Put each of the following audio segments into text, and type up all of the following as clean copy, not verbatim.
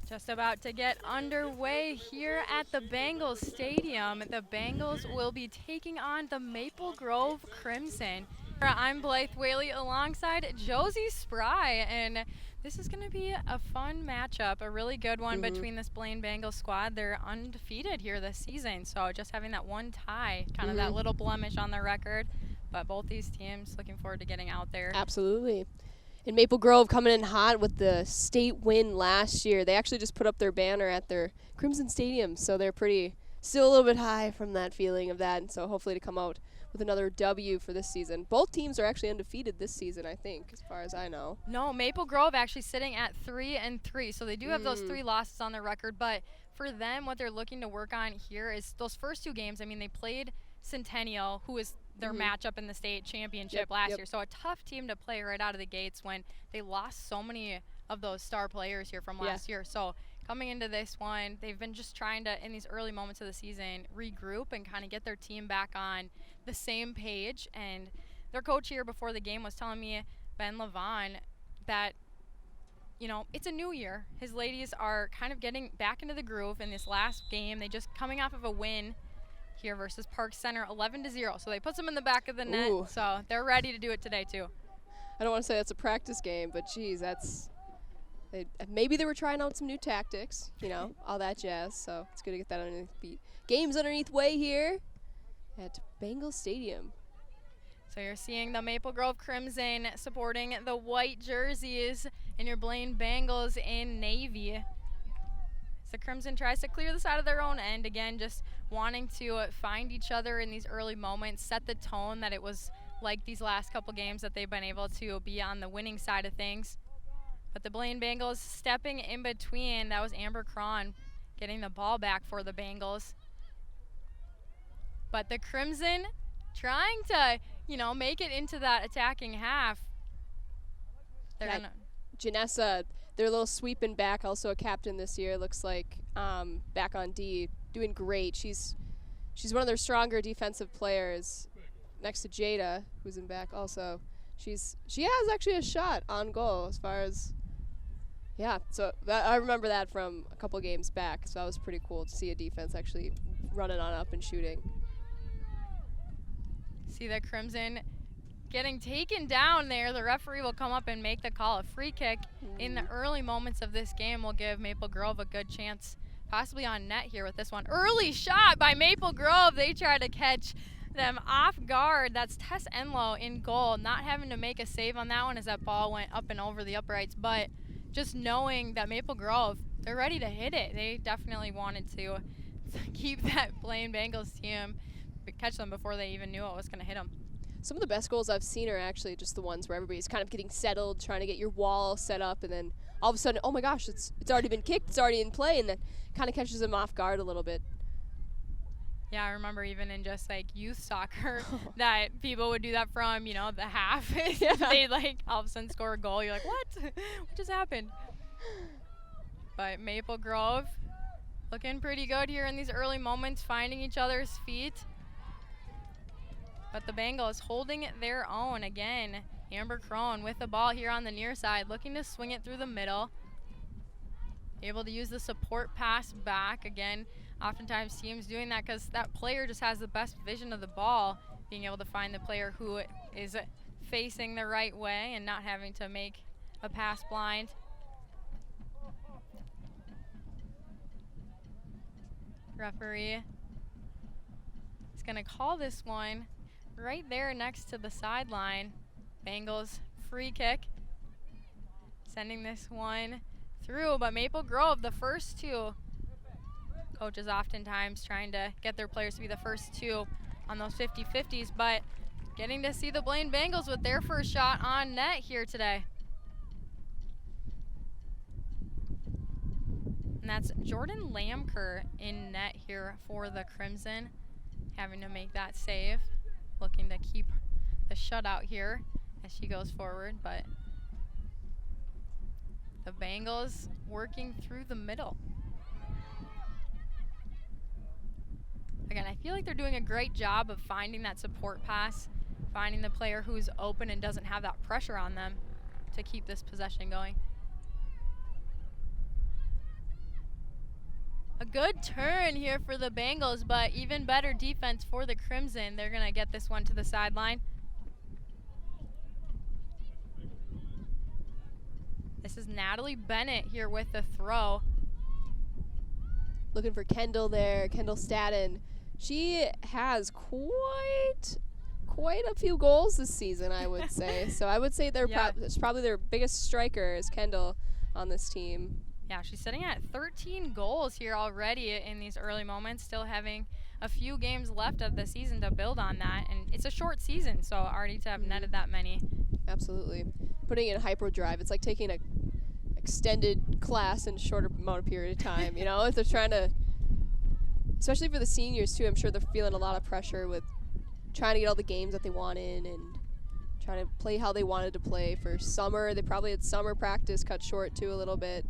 Just about to get underway here at the Bengals Stadium. The Bengals will be taking on the Maple Grove Crimson. I'm Blythe Whaley alongside Josie Spry, and this is going to be a fun matchup, a really good one between this Blaine Bengals squad. They're undefeated here this season, so just having that one tie, kind of that little blemish on their record. But both these teams looking forward to getting out there. Absolutely. And Maple Grove coming in hot with the state win last year. They actually just put up their banner at their Crimson Stadium, so they're still a little bit high from that feeling of that, and so hopefully to come out with another W for this season. Both teams are actually undefeated this season, I think, as far as I know. No, Maple Grove actually sitting at 3-3, so they do have those 3 losses on their record, but for them, what they're looking to work on here is those first 2 games. I mean, they played Centennial, who is their matchup in the state championship last year. So a tough team to play right out of the gates when they lost so many of those star players here from last year. So coming into this one, they've been just trying to, in these early moments of the season, regroup and kind of get their team back on the same page. And their coach here before the game was telling me, Ben Levon, that it's a new year. His ladies are kind of getting back into the groove in this last game. They just coming off of a win here versus Park Center, 11-0. So they put them in the back of the net, so they're ready to do it today too. I don't want to say that's a practice game, but geez, maybe they were trying out some new tactics, all that jazz. So it's good to get that underneath beat. Games underneath way here at Bengals Stadium. So you're seeing the Maple Grove Crimson supporting the white jerseys and your Blaine Bengals in navy. The Crimson tries to clear this out of their own end again, just wanting to find each other in these early moments, set the tone that it was like these last couple games that they've been able to be on the winning side of things. But the Blaine Bengals stepping in between. That was Amber Cron getting the ball back for the Bengals. But the Crimson trying to, make it into that attacking half. Janessa, their little sweeping back, also a captain this year, looks like, back on D, doing great. She's one of their stronger defensive players next to Jada, who's in back also. She has actually a shot on goal as far as, so I remember that from a couple games back, so that was pretty cool to see a defense actually running on up and shooting. See the Crimson getting taken down there. The referee will come up and make the call. A free kick in the early moments of this game will give Maple Grove a good chance, possibly on net here with this one. Early shot by Maple Grove. They try to catch them off guard. That's Tess Enlow in goal, not having to make a save on that one as that ball went up and over the uprights, but just knowing that Maple Grove, they're ready to hit it. They definitely wanted to keep that Blaine Bengals team, catch them before they even knew it was going to hit them. Some of the best goals I've seen are actually just the ones where everybody's kind of getting settled, trying to get your wall set up, and then all of a sudden, oh my gosh, it's already been kicked, it's already in play, and that kind of catches them off guard a little bit. Yeah, I remember even in just like youth soccer that people would do that from, the half. They'd all of a sudden score a goal. You're like, what? What just happened? But Maple Grove looking pretty good here in these early moments, finding each other's feet. But the Bengals holding their own again. Amber Crone with the ball here on the near side, looking to swing it through the middle. Able to use the support pass back. Again, oftentimes teams doing that because that player just has the best vision of the ball, being able to find the player who is facing the right way and not having to make a pass blind. Referee is going to call this one right there next to the sideline. Bengals free kick. Sending this one through, but Maple Grove, the first 2. Coaches oftentimes trying to get their players to be the first 2 on those 50-50s, but getting to see the Blaine Bengals with their first shot on net here today. And that's Jordan Lamker in net here for the Crimson, having to make that save. Looking to keep the shutout here as she goes forward, but the Bengals working through the middle. Again, I feel like they're doing a great job of finding that support pass, finding the player who's open and doesn't have that pressure on them to keep this possession going. A good turn here for the Bengals, but even better defense for the Crimson. They're going to get this one to the sideline. This is Natalie Bennett here with the throw. Looking for Kendall there, Kendall Staden. She has quite a few goals this season, I would say. So I would say it's probably their biggest striker is Kendall on this team. Yeah, she's sitting at 13 goals here already in these early moments, still having a few games left of the season to build on that. And it's a short season, so already to have netted that many. Absolutely. Putting in hyperdrive, it's like taking an extended class in a shorter amount of period of time. You know, if they're trying to, especially for the seniors too, I'm sure they're feeling a lot of pressure with trying to get all the games that they want in and trying to play how they wanted to play for summer. They probably had summer practice cut short too a little bit.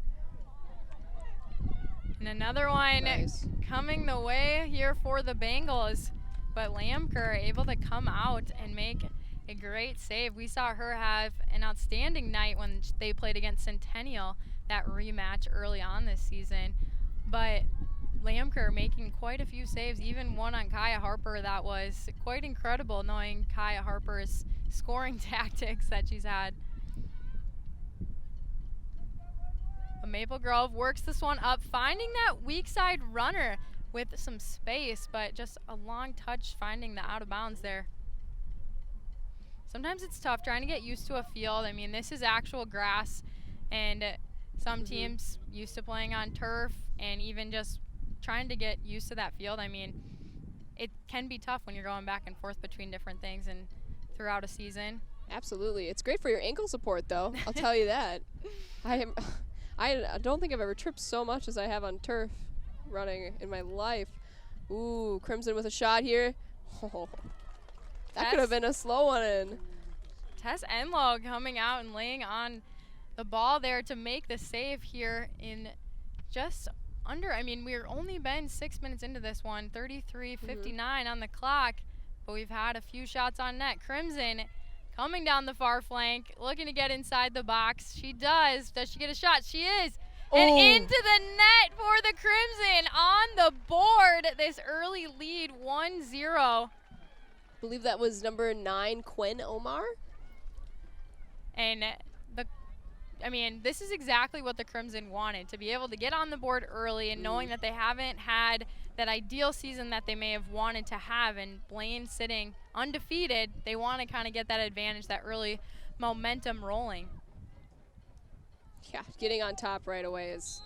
And another one coming the way here for the Bengals. But Lamker able to come out and make a great save. We saw her have an outstanding night when they played against Centennial, that rematch early on this season. But Lamker making quite a few saves, even one on Kaya Harper. That was quite incredible, knowing Kaya Harper's scoring tactics that she's had. Maple Grove works this one up, finding that weak side runner with some space, but just a long touch finding the out of bounds there. Sometimes it's tough trying to get used to a field. I mean, this is actual grass, and some teams used to playing on turf, and even just trying to get used to that field. I mean, it can be tough when you're going back and forth between different things and throughout a season. Absolutely. It's great for your ankle support, though. I'll tell you that. I don't think I've ever tripped so much as I have on turf running in my life. Ooh, Crimson with a shot here. Oh, that could have been a slow one in. Tess Enlow coming out and laying on the ball there to make the save here in just under, I mean, we're only been 6 minutes into this one, 33:59 on the clock, but we've had a few shots on net. Crimson coming down the far flank, looking to get inside the box. She does. Does she get a shot? She is. And into the net for the Crimson on the board. This early lead, 1-0. I believe that was number 9, Quinn Omar. And this is exactly what the Crimson wanted, to be able to get on the board early and knowing that they haven't had that ideal season that they may have wanted to have, and Blaine sitting undefeated, they want to kind of get that advantage, that early momentum rolling. Yeah, getting on top right away is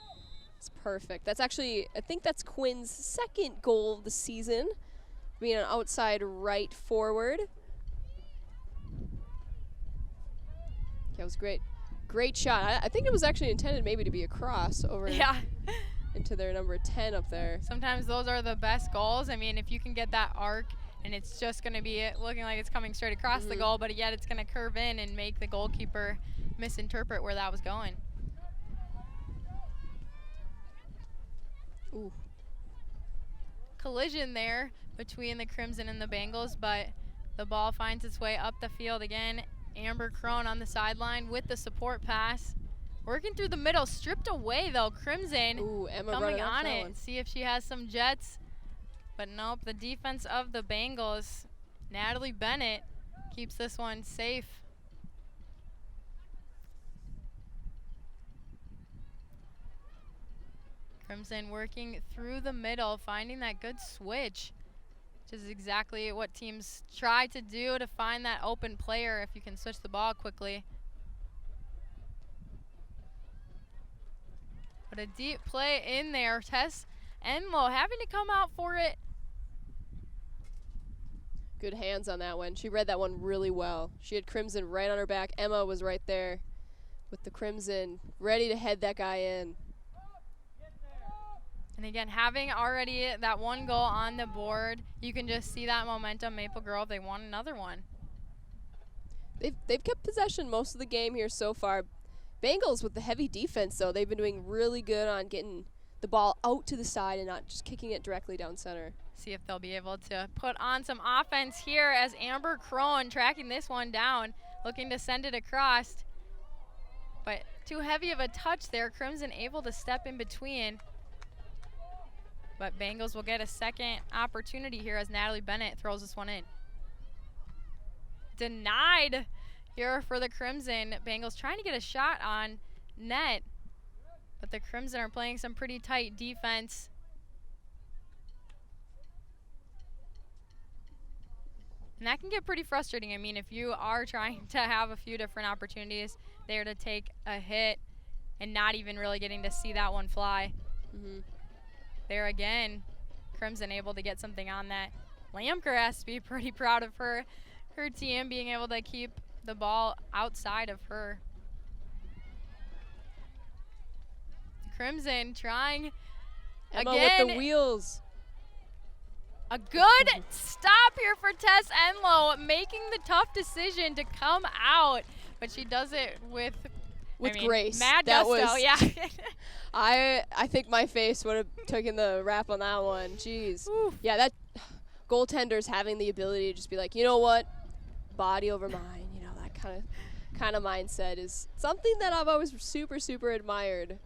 perfect. That's actually, I think that's Quinn's second goal of the season, being an outside right forward. Yeah, it was great. Great shot. I think it was actually intended maybe to be a cross over into their number 10 up there. Sometimes those are the best goals. I mean, if you can get that arc and it's just going to be looking like it's coming straight across the goal, but yet it's going to curve in and make the goalkeeper misinterpret where that was going. Ooh. Collision there between the Crimson and the Bengals, but the ball finds its way up the field again. Amber Crone on the sideline with the support pass. Working through the middle, stripped away though. Crimson coming on it. See if she has some jets. But nope, the defense of the Bengals. Natalie Bennett keeps this one safe. Crimson working through the middle, finding that good switch, which is exactly what teams try to do, to find that open player if you can switch the ball quickly. But a deep play in there. Tess Enlow having to come out for it. Good hands on that one. She read that one really well. She had Crimson right on her back. Emma was right there with the Crimson, ready to head that guy in. And again, having already that one goal on the board, you can just see that momentum. Maple Grove, they want another one. They've kept possession most of the game here so far. Bengals with the heavy defense, though, they've been doing really good on getting the ball out to the side and not just kicking it directly down center. See if they'll be able to put on some offense here as Amber Crone tracking this one down, looking to send it across. But too heavy of a touch there. Crimson able to step in between. But Bengals will get a second opportunity here as Natalie Bennett throws this one in. Denied here for the Crimson. Bengals trying to get a shot on net, but the Crimson are playing some pretty tight defense. And that can get pretty frustrating. I mean, if you are trying to have a few different opportunities there to take a hit and not even really getting to see that one fly. There again, Crimson able to get something on that. Lamker has to be pretty proud of her team being able to keep the ball outside of her. Crimson trying Emma again. with the wheels. A good stop here for Tess Enlow, making the tough decision to come out, but she does it with grace. Mad that gusto, was, yeah. I think my face would have taken the rap on that one. Jeez. Oof. Yeah, that goaltenders having the ability to just be like, you know what, body over mind. You know, that kind of mindset is something that I've always super admired.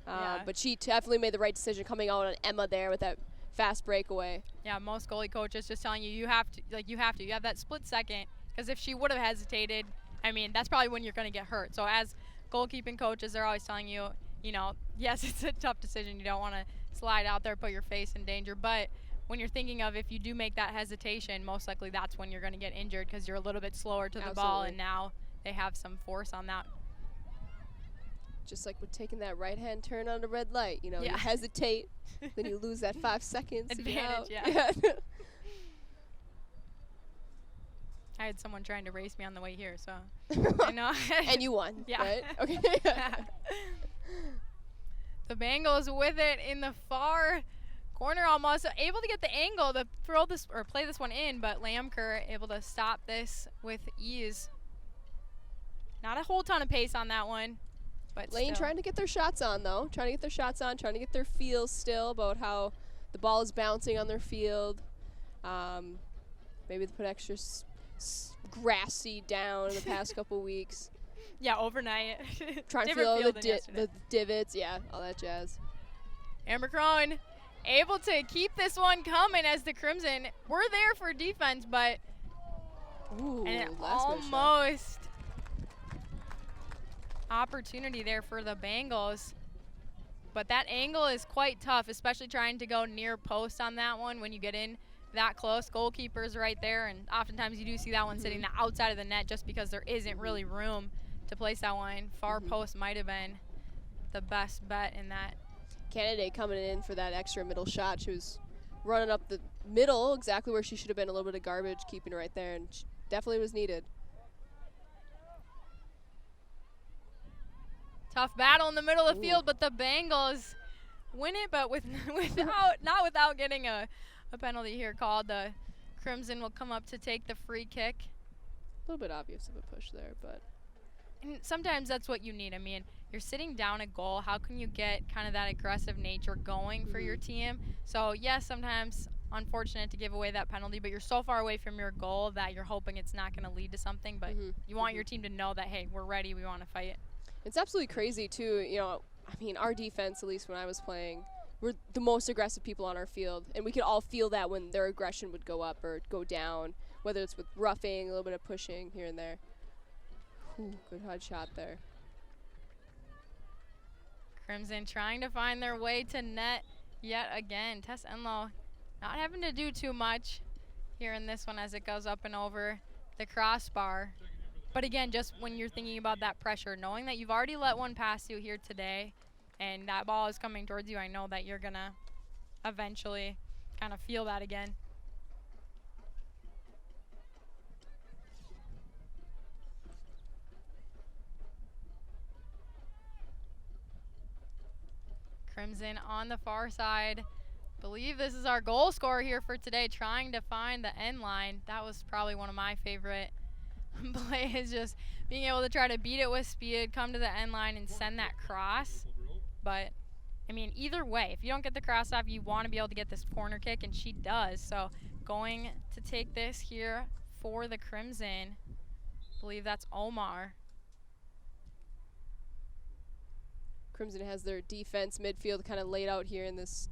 Yeah. But she definitely made the right decision coming out on Emma there with that fast breakaway. Yeah, most goalie coaches just telling you have that split second, because if she would have hesitated, I mean, that's probably when you're going to get hurt. So as goalkeeping coaches, they're always telling you, you know, yes, it's a tough decision. You don't want to slide out there, put your face in danger. But when you're thinking of if you do make that hesitation, most likely that's when you're going to get injured because you're a little bit slower to the ball, and now they have some force on that. Just like with taking that right-hand turn on the red light, you know, Yeah. you hesitate, then you lose that 5 seconds. Advantage, yeah. Yeah. I had someone trying to race me on the way here, so I know. And you won, Yeah. right? Okay. The Bengals with it in the far corner, almost able to get the angle to throw this or play this one in, but Lamker able to stop this with ease. Not a whole ton of pace on that one, but Lane still. trying to get their shots on, though. Trying to get their shots on, trying to get their feels still about how the ball is bouncing on their field. Maybe they put extra grass seed down in the past couple weeks. Yeah, overnight. Trying to feel the divots, yeah, all that jazz. Amber Crone able to keep this one coming as the Crimson were there for defense, but Ooh, and it last minute shot. almost opportunity there for the Bengals. But that angle is quite tough, especially trying to go near post on that one when you get in that close. Goalkeeper's right there, and oftentimes you do see that one sitting the outside of the net just because there isn't really room to place that one. Far post might have been the best bet in that. Candidate coming in for that extra middle shot. She was running up the middle, exactly where she should have been. A little bit of garbage, keeping it right there, and she definitely was needed. Tough battle in the middle of the field, but the Bengals win it, but not without getting a penalty here called. The Crimson will come up to take the free kick. A little bit obvious of a push there, but And sometimes that's what you need. I mean, you're sitting down a goal. How can you get kind of that aggressive nature going for your team? So, yes, sometimes unfortunate to give away that penalty, but you're so far away from your goal that you're hoping it's not going to lead to something. But you want your team to know that, hey, we're ready. We want to fight. It's absolutely crazy, too. You know, I mean, our defense, at least when I was playing, we're the most aggressive people on our field. And we could all feel that when their aggression would go up or go down, whether it's with roughing, a little bit of pushing here and there. Ooh, good hard shot there. Crimson trying to find their way to net yet again. Tess Enlow not having to do too much here in this one as it goes up and over the crossbar. But again, just when you're thinking about that pressure, knowing that you've already let one pass you here today and that ball is coming towards you, I know that you're going to eventually kind of feel that again. Crimson on the far side. Believe this is our goal scorer here for today, trying to find the end line. That was probably one of my favorite plays, just being able to try to beat it with speed, come to the end line and send that cross. But I mean, either way, if you don't get the cross off, you want to be able to get this corner kick, and she does. So going to take this here for the Crimson. I believe that's Omar. Crimson has their defense midfield kind of laid out here in this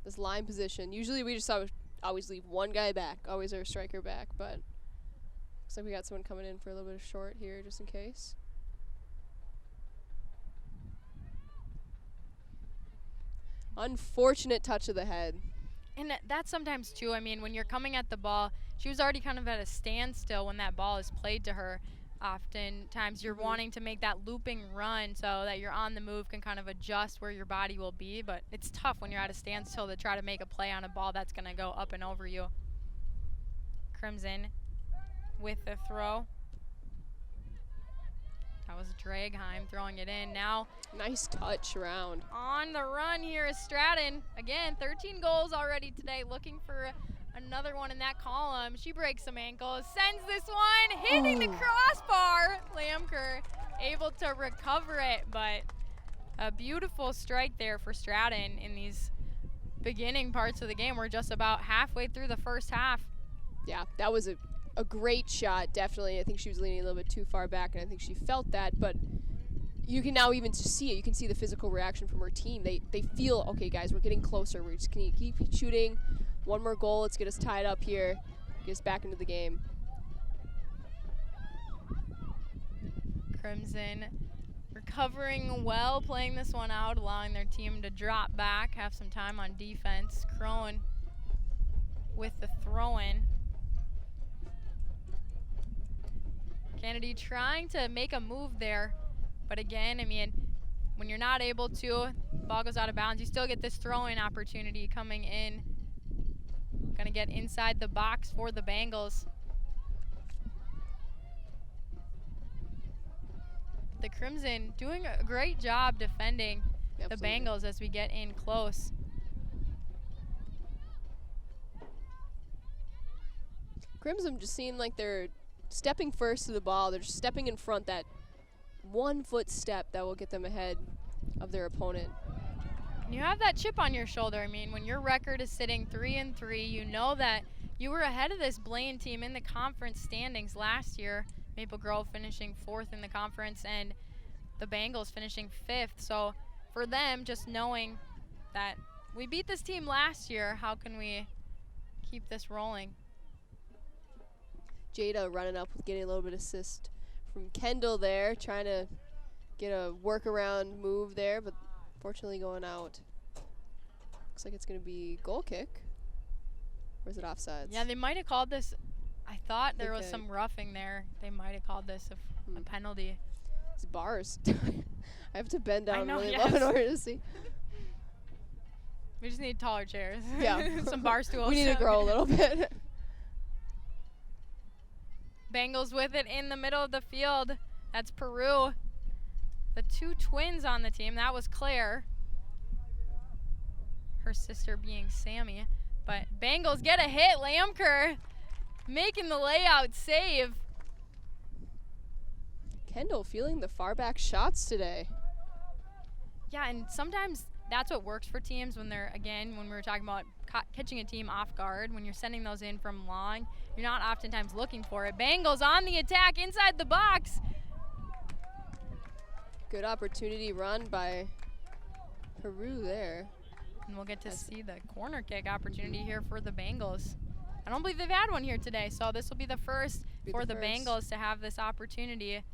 this line position. Usually we just always leave one guy back, always our striker back, but looks like we got someone coming in for a little bit of short here just in case. Unfortunate touch of the head. And that's sometimes too, I mean, when you're coming at the ball, she was already kind of at a standstill when that ball is played to her. Oftentimes you're wanting to make that looping run so that you're on the move, can kind of adjust where your body will be, but it's tough when you're at a standstill to try to make a play on a ball that's going to go up and over you. Crimson with the throw. That was Dragheim throwing it in. Now nice touch around. On the run here is Stratton. Again, 13 goals already today, looking for another one in that column. She breaks some ankles, sends this one, hitting the crossbar. Lamker able to recover it, but a beautiful strike there for Stratton in these beginning parts of the game. We're just about halfway through the first half. Yeah, that was a great shot, definitely. I think she was leaning a little bit too far back, and I think she felt that, but you can now even see it. You can see the physical reaction from her team. They feel, okay, guys, we're getting closer. We're just going to keep shooting. One more goal. Let's get us tied up here. Get us back into the game. Crimson recovering well, playing this one out, allowing their team to drop back, have some time on defense. Crone with the throw-in. Kennedy trying to make a move there, but again, I mean, when you're not able to, ball goes out of bounds, you still get this throw-in opportunity coming in. Gonna get inside the box for the Bengals. The Crimson doing a great job defending the Bengals as we get in close. Crimson just seem like they're stepping first to the ball. They're just stepping in front, that 1 foot step that will get them ahead of their opponent. You have that chip on your shoulder. I mean, when your record is sitting 3-3, you know that you were ahead of this Blaine team in the conference standings last year. Maple Grove finishing 4th in the conference and the Bengals finishing 5th. So for them, just knowing that we beat this team last year, how can we keep this rolling? Jada running up with getting a little bit of assist from Kendall there, trying to get a workaround move there, but fortunately going out. Looks like it's going to be goal kick. Or is it offsides? Yeah, they might have called this. I thought there was some roughing there. They might have called this a penalty. It's bars. I have to bend down really yes. low in order to see. We just need taller chairs. Yeah. Some bar stools. We need to grow a little bit. Bengals with it in the middle of the field. That's Peru. The 2 twins on the team. That was Claire. Her sister being Sammy. But Bengals get a hit. Lamker making the layout save. Kendall feeling the far back shots today. Yeah, and sometimes that's what works for teams when they're, again, when we were talking about catching a team off guard, when you're sending those in from long, you're not oftentimes looking for it. Bengals on the attack inside the box. Good opportunity run by Peru there. And we'll get to see the corner kick opportunity here for the Bengals. I don't believe they've had one here today, so this will be the first for the Bengals to have this opportunity.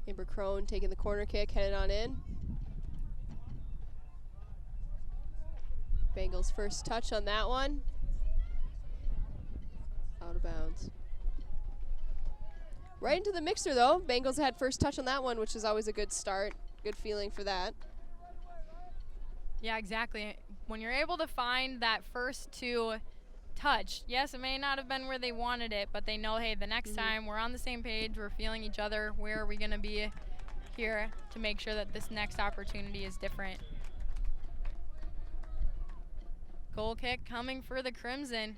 Amber Crone taking the corner kick, headed on in. Bengals first touch on that one. Out of bounds. Right into the mixer though. Bengals had first touch on that one, which is always a good start. Good feeling for that. Yeah, exactly. When you're able to find that first to touch, yes, it may not have been where they wanted it, but they know, hey, the next time we're on the same page, we're feeling each other, where are we going to be here to make sure that this next opportunity is different. Goal kick coming for the Crimson.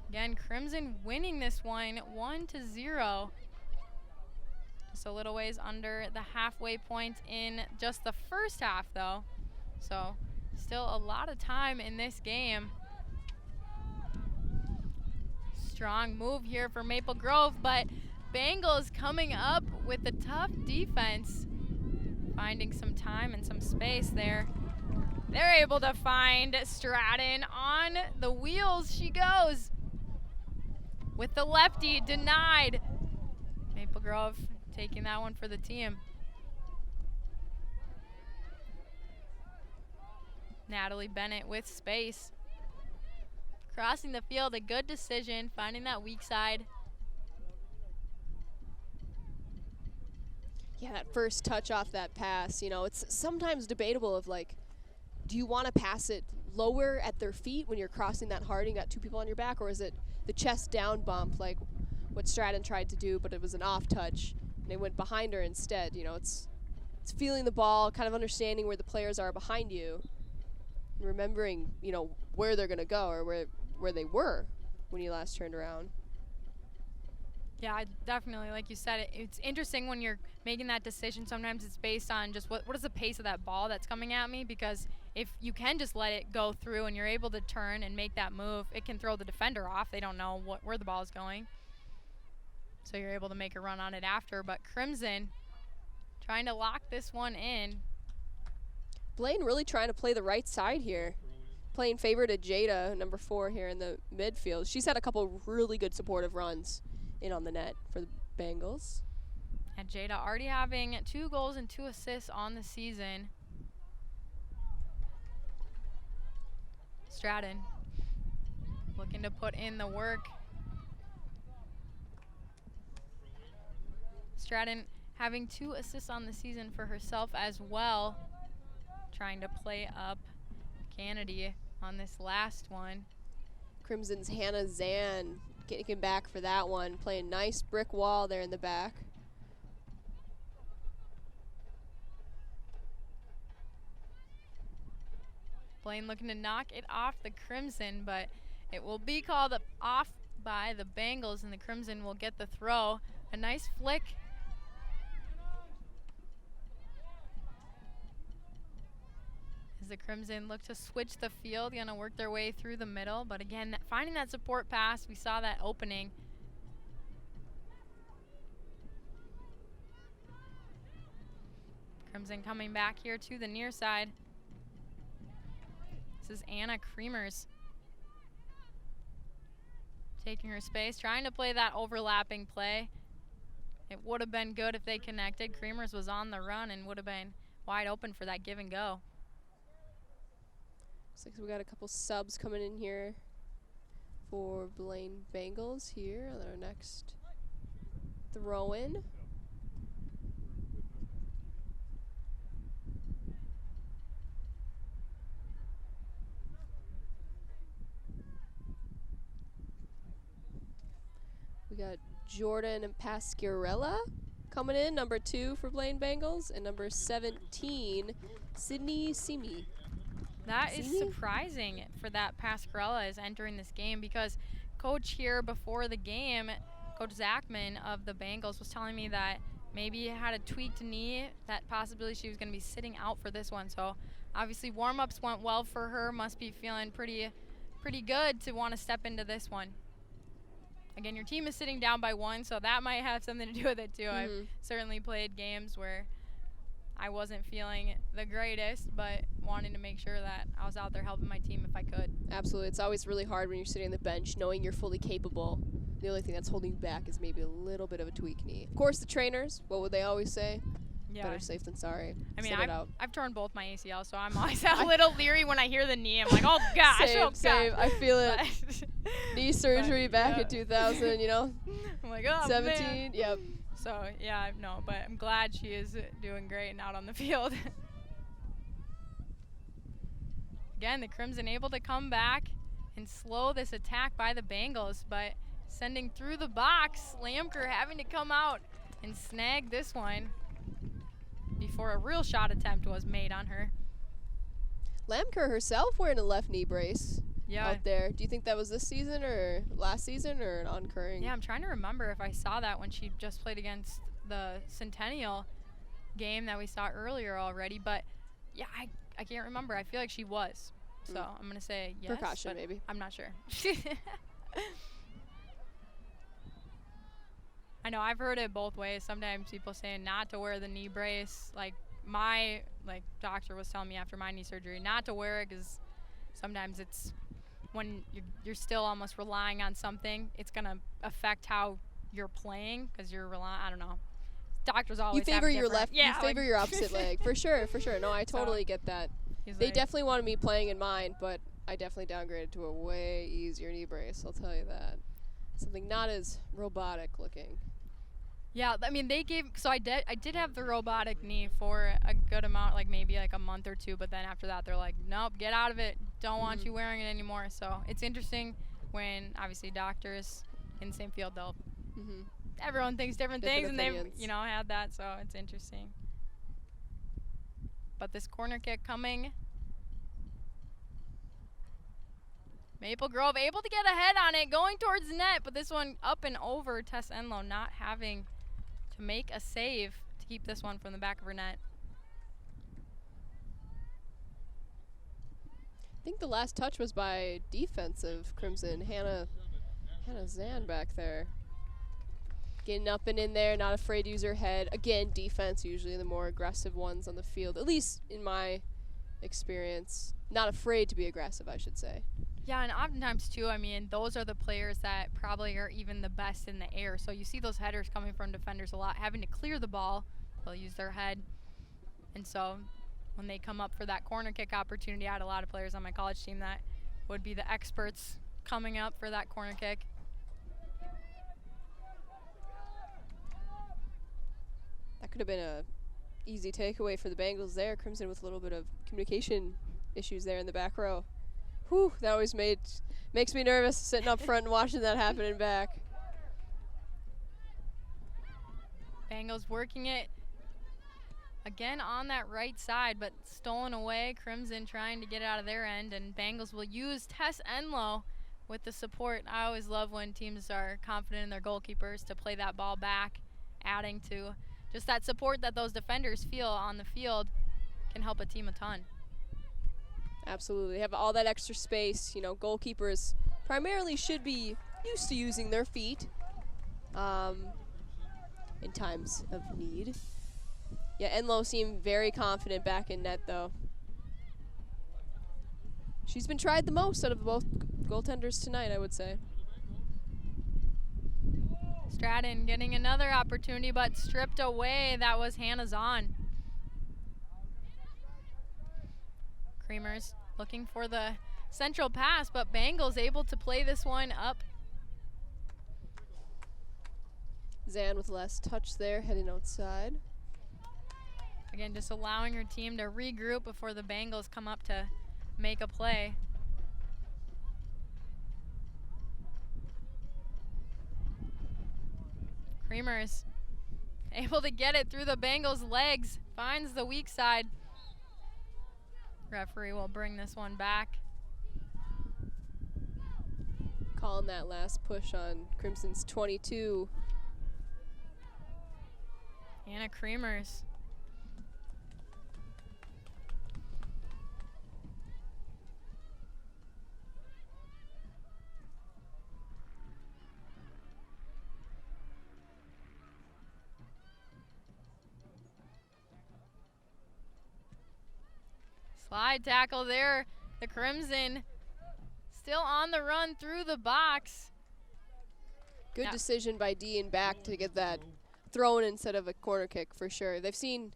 Again, Crimson winning this one 1-0. Just a little ways under the halfway point in just the first half, though. So still a lot of time in this game. Strong move here for Maple Grove, but Bengals coming up with a tough defense. finding some time and some space there. They're able to find Stratton. On the wheels she goes. With the lefty, denied. Maple Grove taking that one for the team. Natalie Bennett with space. Crossing the field, a good decision, finding that weak side. Yeah, that first touch off that pass, you know, it's sometimes debatable of like, do you want to pass it lower at their feet when you're crossing that hard and you got two people on your back, or is it the chest down bump like what Stratton tried to do, but it was an off touch and they went behind her instead. You know, it's feeling the ball, kind of understanding where the players are behind you, and remembering, you know, where they're going to go or where they were when you last turned around. Yeah, definitely. Like you said, it's interesting when you're making that decision. Sometimes it's based on just what is the pace of that ball that's coming at me, because if you can just let it go through and you're able to turn and make that move, it can throw the defender off. They don't know where the ball is going. So you're able to make a run on it after. But Crimson trying to lock this one in. Blaine really trying to play the right side here. Playing favor to Jada, number 4 here in the midfield. She's had a couple really good supportive runs in on the net for the Bengals. And Jada already having 2 goals and 2 assists on the season. Stratton looking to put in the work. Stratton having 2 assists on the season for herself as well. Trying to play up Kennedy on this last one. Crimson's Hannah Zan getting back for that one. Playing nice brick wall there in the back. Blaine looking to knock it off the Crimson, but it will be called off by the Bengals, and the Crimson will get the throw. A nice flick. As the Crimson look to switch the field, gonna work their way through the middle, but again, finding that support pass, we saw that opening. Crimson coming back here to the near side. This is Anna Creamers taking her space, trying to play that overlapping play. It would have been good if they connected. Creamers was on the run and would have been wide open for that give and go. Looks like we got a couple subs coming in here for Blaine Bengals here on our next throw-in. We got Jordan and Pasquarella coming in, number 2 for Blaine Bengals, and number 17, Sydney Simi. That is surprising for that Pasquarella is entering this game, because coach here before the game, Coach Zachman of the Bengals, was telling me that maybe he had a tweaked knee, that possibility she was going to be sitting out for this one. So obviously warm-ups went well for her, must be feeling pretty good to want to step into this one. Again, your team is sitting down by 1, so that might have something to do with it too. I've certainly played games where I wasn't feeling the greatest, but wanting to make sure that I was out there helping my team if I could. Absolutely. It's always really hard when you're sitting on the bench knowing you're fully capable. The only thing that's holding you back is maybe a little bit of a tweak knee. Of course, the trainers, what would they always say? Yeah. Better safe than sorry. I mean, Sit it I've torn both my ACL, so I'm always a little leery when I hear the knee. I'm like, oh gosh, same. I feel it. Knee surgery back in 2000, you know. I'm like, oh 17, man. yep. So yeah, no, but I'm glad she is doing great and out on the field. Again, the Crimson able to come back and slow this attack by the Bengals, but sending through the box, Lamker having to come out and snag this one before a real shot attempt was made on her. Lamker herself wearing a left knee brace out there. Do you think that was this season or last season or an occurring? Yeah, I'm trying to remember if I saw that when she just played against the Centennial game that we saw earlier already, but yeah, I can't remember. I feel like she was. So I'm going to say yes. Precaution, maybe. I'm not sure. I know I've heard it both ways. Sometimes people saying not to wear the knee brace, like my doctor was telling me after my knee surgery not to wear it because sometimes it's when you're still almost relying on something, it's gonna affect how you're playing because you're relying. I don't know. Doctors always you favor your different- left. Yeah, you favor your opposite leg for sure. For sure. No, I totally get that. They definitely wanted me playing in mine, but I definitely downgraded to a way easier knee brace. I'll tell you that. Something not as robotic looking. Yeah, I mean they gave. So I did have the robotic knee for a good amount, like maybe like a month or two. But then after that, they're like, nope, get out of it. Don't want you wearing it anymore. So it's interesting when obviously doctors in the same field, they'll everyone thinks different things, and they've had that. So it's interesting. But this corner kick coming. Maple Grove able to get ahead on it, going towards net, but this one up and over. Tess Enlow not having to make a save to keep this one from the back of her net. I think the last touch was by defensive Crimson, Hannah Zan back there. Getting up and in there, not afraid to use her head. Again, defense, usually the more aggressive ones on the field, at least in my experience. Not afraid to be aggressive, I should say. Yeah, and oftentimes too, I mean, those are the players that probably are even the best in the air. So you see those headers coming from defenders a lot, having to clear the ball. They'll use their head. And so when they come up for that corner kick opportunity, I had a lot of players on my college team that would be the experts coming up for that corner kick. That could have been a easy takeaway for the Bengals there. Crimson with a little bit of communication issues there in the back row. Whew, that always makes me nervous sitting up front and watching that happen and back. Bengals working it again on that right side, but stolen away. Crimson trying to get it out of their end, and Bengals will use Tess Enlow with the support. I always love when teams are confident in their goalkeepers to play that ball back, adding to just that support that those defenders feel on the field can help a team a ton. Absolutely. They have all that extra space. You know, goalkeepers primarily should be used to using their feet in times of need. Yeah, Enlow seemed very confident back in net, though. She's been tried the most out of both goaltenders tonight, I would say. Stratton getting another opportunity, but stripped away. That was Hannah Zahn. Creamers looking for the central pass, but Bengals able to play this one up. Zan with last touch there, heading outside. Again, just allowing her team to regroup before the Bengals come up to make a play. Creamers able to get it through the Bengals' legs, finds the weak side. Referee will bring this one back. Calling that last push on Crimson's 22. Anna Creamers. Slide tackle there. The Crimson still on the run through the box. Good decision by D and back to get that thrown instead of a corner kick for sure. They've seen,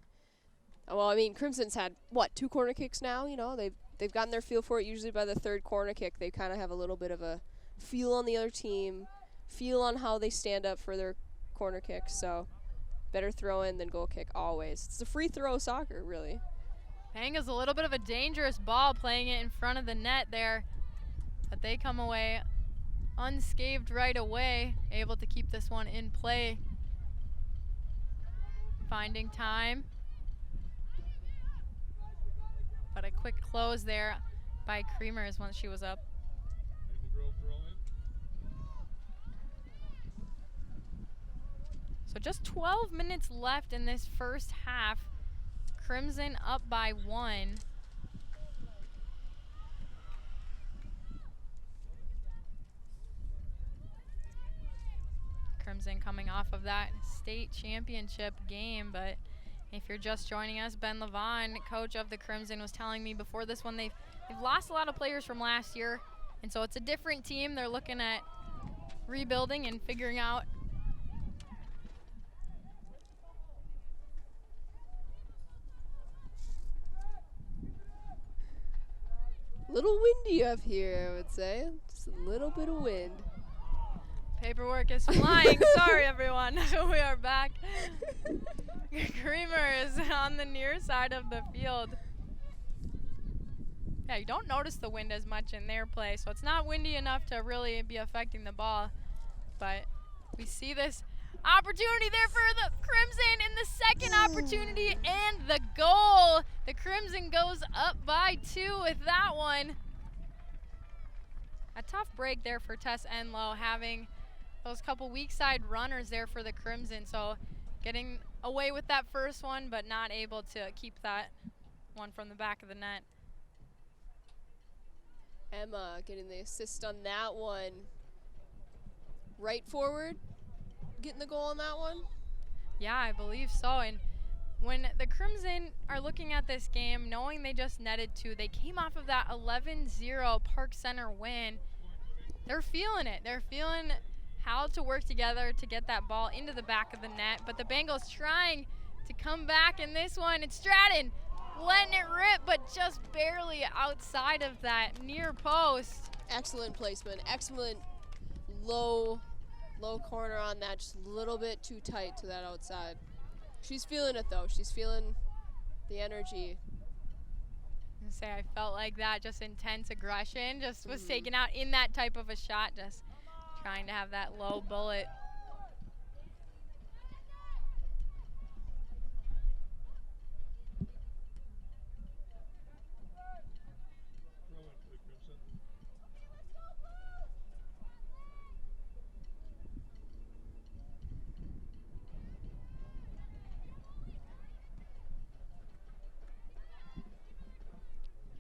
well, I mean, Crimson's had, what, 2 corner kicks now? You know, they've gotten their feel for it. Usually by the 3rd corner kick, they kind of have a little bit of a feel on the other team, feel on how they stand up for their corner kicks. So better throw in than goal kick always. It's a free throw soccer, really. Bengals a little bit of a dangerous ball, playing it in front of the net there, but they come away unscathed right away, able to keep this one in play. Finding time, but a quick close there by Creamers once she was up. So just 12 minutes left in this first half. Crimson up by 1. Crimson coming off of that state championship game, but If you're just joining us, Ben Levon, coach of the Crimson, was telling me before this one they've lost a lot of players from last year, and so it's a different team. They're looking at rebuilding and figuring out. A little windy up here, I would say. Just a little bit of wind. Paperwork is flying. Sorry, everyone. We are back. Creamer is on the near side of the field. Yeah, you don't notice the wind as much in their play, so it's not windy enough to really be affecting the ball. But we see this opportunity there for the Crimson in the second opportunity and the goal. The Crimson goes up by 2 with that one. A tough break there for Tess Enlow, having those couple weak side runners there for the Crimson. So getting away with that first one, but not able to keep that one from the back of the net. Emma getting the assist on that one. Right forward, getting the goal on that one? Yeah, I believe so. And when the Crimson are looking at this game, knowing they just netted 2, they came off of that 11-0 Park Center win. They're feeling it. They're feeling how to work together to get that ball into the back of the net. But the Bengals trying to come back in this one. It's Stratton letting it rip, but just barely outside of that near post. Excellent placement. Excellent low corner on that. Just a little bit too tight to that outside. She's feeling it, though. She's feeling the energy. I felt like that, just intense aggression, just was taken out in that type of a shot, just trying to have that low bullet.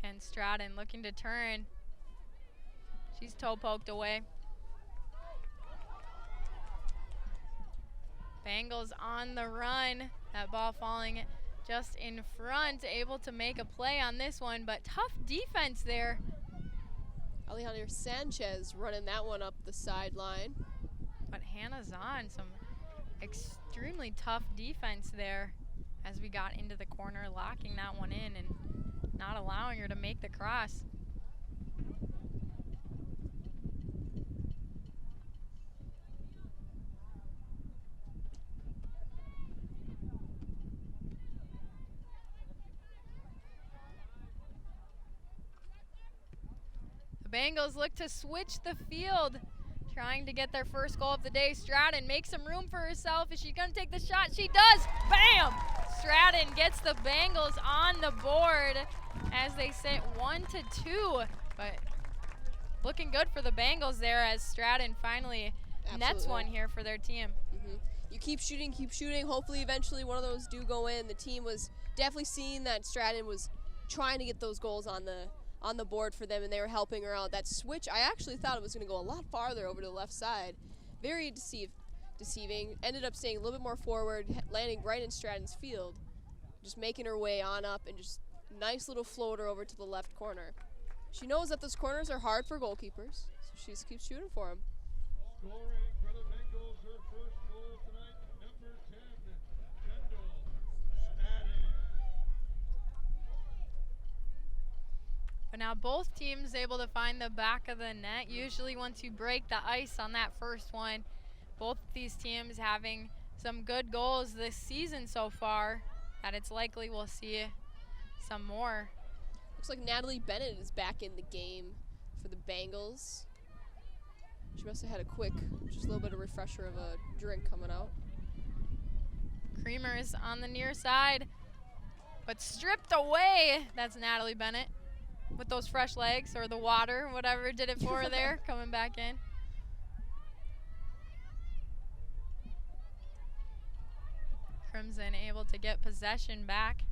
And Stratton looking to turn. She's toe poked away. Bengals on the run. That ball falling just in front, able to make a play on this one, but tough defense there. Alejandra Sanchez running that one up the sideline. But Hannah's on some extremely tough defense there as we got into the corner, locking that one in and not allowing her to make the cross. The Bengals look to switch the field, trying to get their first goal of the day. Stratton makes some room for herself. Is she gonna take the shot? She does, bam! Stratton gets the Bengals on the board as they sit 1-2, but looking good for the Bengals there as Stratton finally nets one here for their team. You keep shooting, hopefully eventually one of those do go in. The team was definitely seeing that Stratton was trying to get those goals on the board for them, and they were helping her out. That switch, I actually thought it was going to go a lot farther over to the left side. Very deceiving. Ended up staying a little bit more forward, landing right in Stratton's field, just making her way on up and just nice little floater over to the left corner. She knows that those corners are hard for goalkeepers, so she just keeps shooting for them. Scoring for the Bengals, her first goal tonight, number 10, Kendall Stratton. But now both teams able to find the back of the net. Usually once you break the ice on that first one, both these teams having some good goals this season so far, that it's likely we'll see some more. Looks like Natalie Bennett is back in the game for the Bengals. She must have had a quick, just a little bit of refresher of a drink coming out. Creamer is on the near side, but stripped away. That's Natalie Bennett with those fresh legs, or the water, whatever did it for her there, coming back in. Crimson able to get possession back.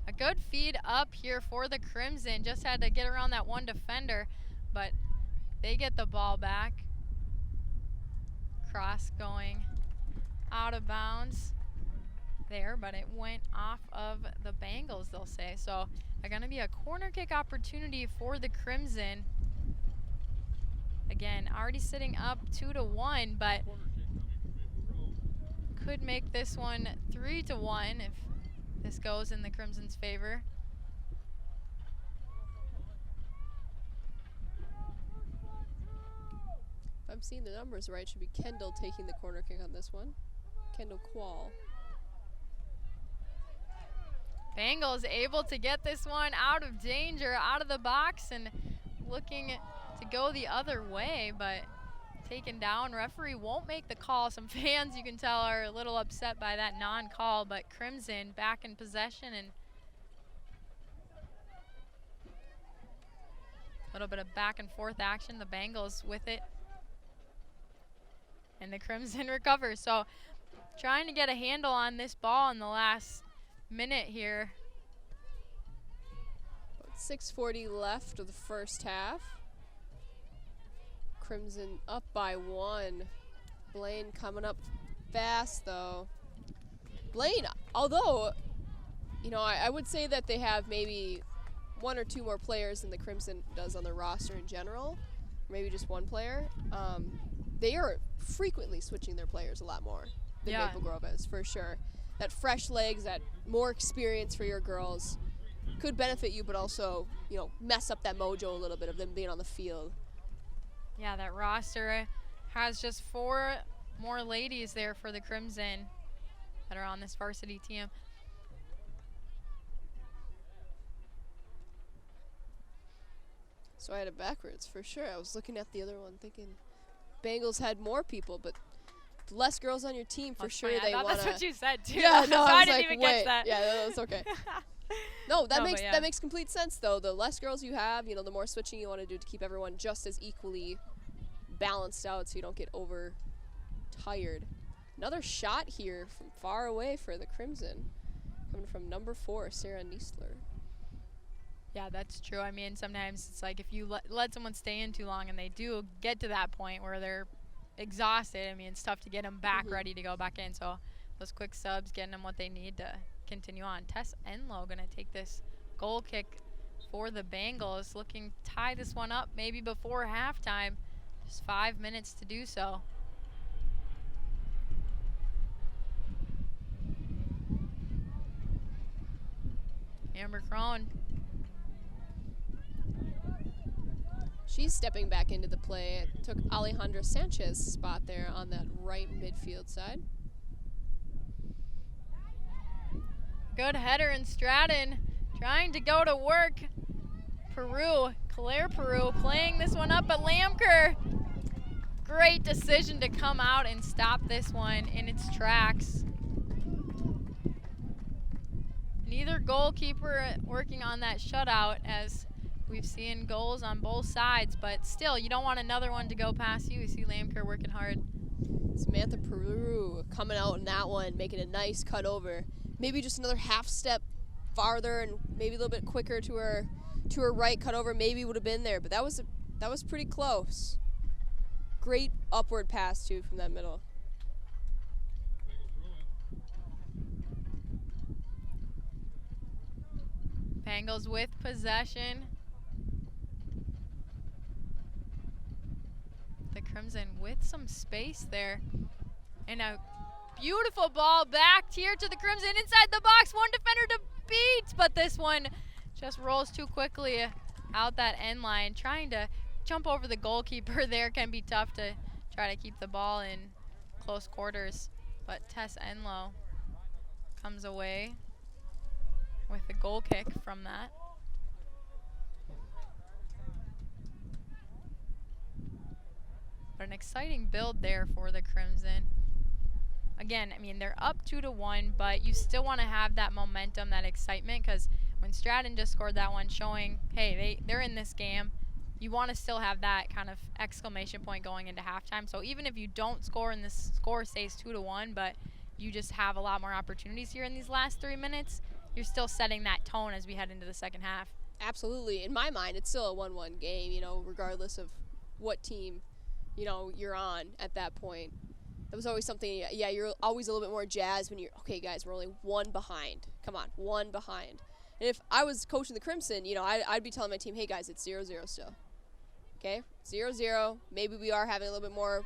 A good feed up here for the Crimson. Just had to get around that one defender. but they get the ball back. Cross going out of bounds there, but it went off of the Bengals, they'll say. So they're going to be a corner kick opportunity for the Crimson. Again, already sitting up 2-1, but could make this one 3-1 if this goes in the Crimson's favor. If I'm seeing the numbers right, it should be Kendall taking the corner kick on this one. Kendall Quall. Bengals able to get this one out of danger, out of the box, and looking to go the other way, but taken down. Referee won't make the call. Some fans, you can tell, are a little upset by that non-call, but Crimson back in possession and a little bit of back and forth action. The Bengals with it, and the Crimson recover. So trying to get a handle on this ball in the last minute here. About 6:40 left of the first half. Crimson up by 1. Blaine coming up fast, though. Blaine, although, you know, I would say that they have maybe 1 or 2 more players than the Crimson does on their roster in general, maybe just 1 player. They are frequently switching their players a lot more than Maple Grove is, for sure. That fresh legs, that more experience for your girls could benefit you, but also, you know, mess up that mojo a little bit of them being on the field. Yeah, that roster has just 4 more ladies there for the Crimson that are on this varsity team. So I had it backwards, for sure. I was looking at the other one thinking Bengals had more people, but less girls on your team, for sure they want to. That's what you said, too. Yeah, no, so I was didn't like, even wait. catch that. Yeah, that's okay. No, that yeah. that makes complete sense, though. The less girls you have, you know, the more switching you want to do to keep everyone just as equally balanced out so you don't get over tired. Another shot here from far away for the Crimson, coming from number 4, Sarah Niestler. Yeah, that's true. I mean, sometimes it's like if you let someone stay in too long and they do get to that point where they're exhausted, I mean, it's tough to get them back ready to go back in. So those quick subs, getting them what they need to continue on. Tess Enlow going to take this goal kick for the Bengals, looking to tie this one up maybe before halftime. Just 5 minutes to do so. Amber Crone. She's stepping back into the play. It took Alejandra Sanchez's spot there on that right midfield side. Good header in Stratton, trying to go to work. Claire Peru playing this one up, but Lamker, great decision to come out and stop this one in its tracks. Neither goalkeeper working on that shutout, as we've seen goals on both sides, but still, you don't want another one to go past you. You see Lamker working hard. Samantha Peru coming out in that one, making a nice cut over. Maybe just another half step farther and maybe a little bit quicker to her right, cut over maybe would have been there, but that was pretty close. Great upward pass too from that middle. Bengals with possession. The Crimson with some space there. And a beautiful ball back here to the Crimson inside the box. One defender to beat, but this one just rolls too quickly out that end line. Trying to jump over the goalkeeper there can be tough to try to keep the ball in close quarters. But Tess Enlow comes away with the goal kick from that. But an exciting build there for the Crimson. Again, I mean, they're up 2-1, but you still want to have that momentum, that excitement, because when Stratton just scored that one showing, hey, they're in this game, you want to still have that kind of exclamation point going into halftime. So even if you don't score and this score stays 2-1, but you just have a lot more opportunities here in these last 3 minutes, you're still setting that tone as we head into the second half. Absolutely. In my mind, it's still a 1-1 game, you know, regardless of what team, you know, you're on at that point. That was always something, yeah, you're always a little bit more jazzed when you're, okay, guys, we're only one behind. Come on, one behind. And if I was coaching the Crimson, you know, I'd be telling my team, hey, guys, it's 0-0 still. Okay, 0-0. Maybe we are having a little bit more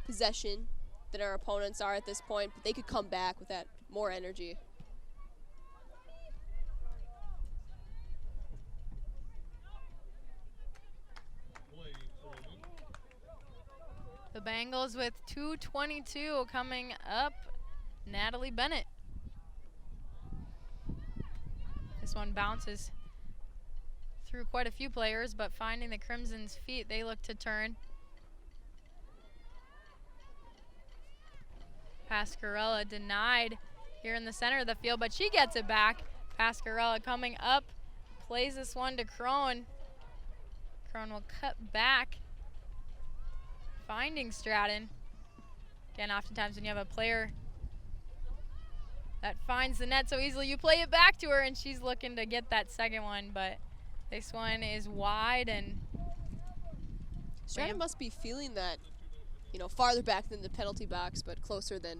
possession than our opponents are at this point, but they could come back with that more energy. Blaine serving. The Bengals with 2:22 coming up. Natalie Bennett. This one bounces through quite a few players, but finding the Crimson's feet, they look to turn. Pascarella denied here in the center of the field, but she gets it back. Pascarella coming up, plays this one to Crone. Crone will cut back, finding Stratton. Again, oftentimes when you have a player that finds the net so easily, you play it back to her, and she's looking to get that second one, but this one is wide, and Stratton must be feeling that, you know, farther back than the penalty box, but closer than,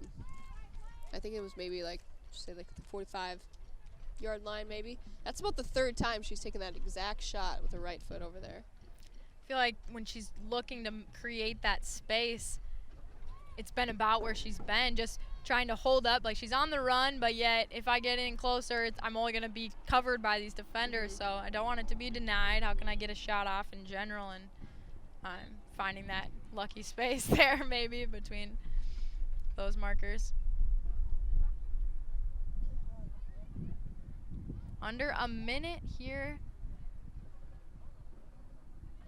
I think it was maybe like, say like the 45-yard line maybe. That's about the third time she's taken that exact shot with her right foot over there. I feel like when she's looking to create that space, it's been about where she's been, just trying to hold up. Like, she's on the run, but yet if I get in closer, I'm only going to be covered by these defenders, so I don't want it to be denied. How can I get a shot off in general? And I'm finding that lucky space there maybe between those markers. Under a minute here.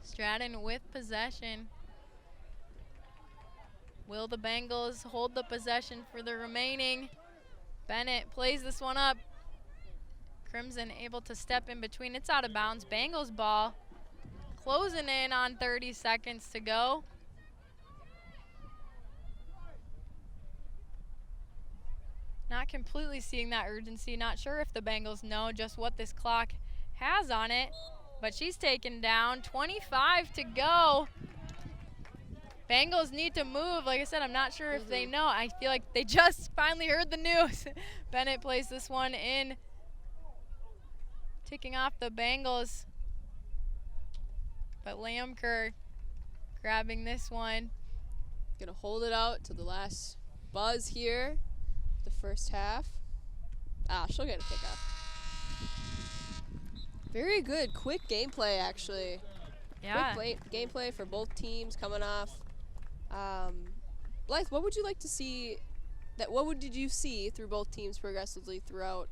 Stratton with possession. Will the Bengals hold the possession for the remaining? Bennett plays this one up. Crimson able to step in between. It's out of bounds. Bengals ball. Closing in on 30 seconds to go. Not completely seeing that urgency. Not sure if the Bengals know just what this clock has on it. But she's taken down. 25 to go. Bengals need to move. Like I said, I'm not sure if they know. I feel like they just finally heard the news. Bennett plays this one in. Ticking off the Bengals. But Lamker grabbing this one. Gonna hold it out to the last buzz here. The first half. She'll get a kickoff. Very good, quick gameplay actually. Yeah. Quick gameplay for both teams coming off. Blythe, what would you like to see? What did you see through both teams progressively throughout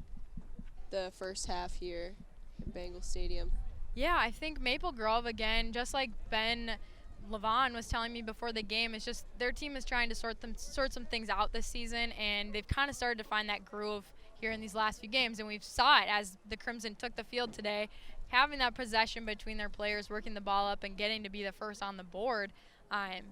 the first half here at Bengal Stadium? Yeah, I think Maple Grove, again, just like Ben Levon was telling me before the game, it's just their team is trying to sort some things out this season, and they've kind of started to find that groove here in these last few games, and we saw it as the Crimson took the field today, having that possession between their players, working the ball up and getting to be the first on the board.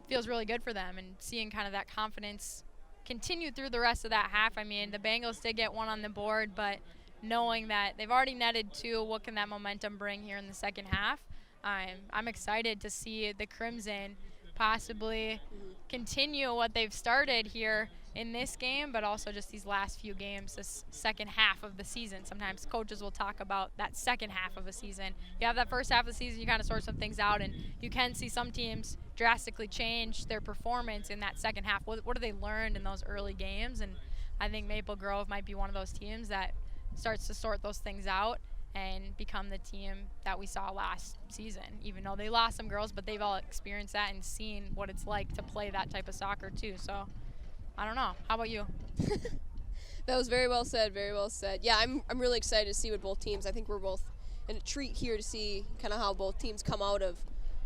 Feels really good for them, and seeing kind of that confidence continue through the rest of that half. I mean, the Bengals did get one on the board, but knowing that they've already netted two, what can that momentum bring here in the second half? I'm excited to see the Crimson possibly continue what they've started here in this game, but also just these last few games, this second half of the season. Sometimes coaches will talk about that second half of a season. You have that first half of the season, you kind of sort some things out, and you can see some teams drastically change their performance in that second half. What have they learned in those early games? And I think Maple Grove might be one of those teams that starts to sort those things out and become the team that we saw last season, even though they lost some girls, but they've all experienced that and seen what it's like to play that type of soccer too. So I don't know. How about you? That was very well said, very well said. Yeah, I'm really excited to see what both teams, I think we're both in a treat here to see kind of how both teams come out of,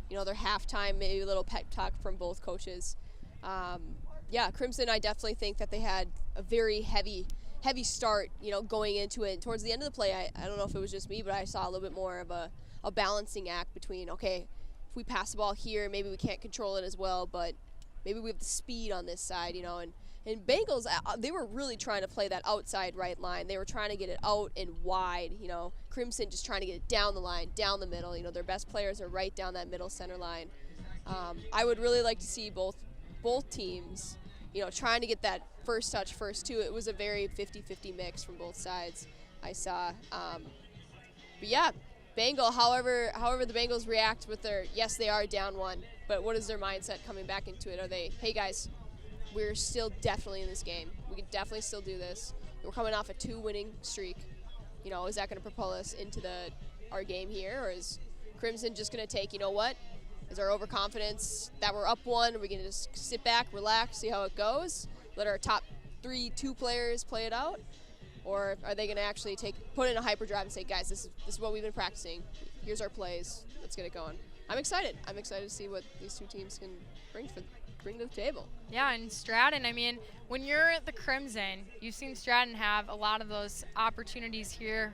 you know, their halftime, maybe a little pep talk from both coaches. Yeah, Crimson, I definitely think that they had a very heavy start, you know, going into it. And towards the end of the play, I don't know if it was just me, but I saw a little bit more of a balancing act between, okay, if we pass the ball here, maybe we can't control it as well, but maybe we have the speed on this side, you know, and And Bengals, they were really trying to play that outside right line. They were trying to get it out and wide. You know, Crimson just trying to get it down the line, down the middle. You know, their best players are right down that middle center line. I would really like to see both teams, you know, trying to get that first touch first too. It was a very 50-50 mix from both sides, I saw. But yeah, however the Bengals react with their, yes, they are down one, but what is their mindset coming back into it? Are they, hey guys, we're still definitely in this game. We can definitely still do this. We're coming off a 2 winning streak. You know, is that going to propel us into our game here, or is Crimson just going to take, you know what? Is our overconfidence that we're up 1? Are we going to just sit back, relax, see how it goes, let our top 2 players play it out? Or are they going to actually put in a hyperdrive and say, guys, this is what we've been practicing. Here's our plays. Let's get it going. I'm excited. I'm excited to see what these 2 teams can bring to the table. Yeah, and Stratton, I mean, when you're the Crimson, you've seen Stratton have a lot of those opportunities here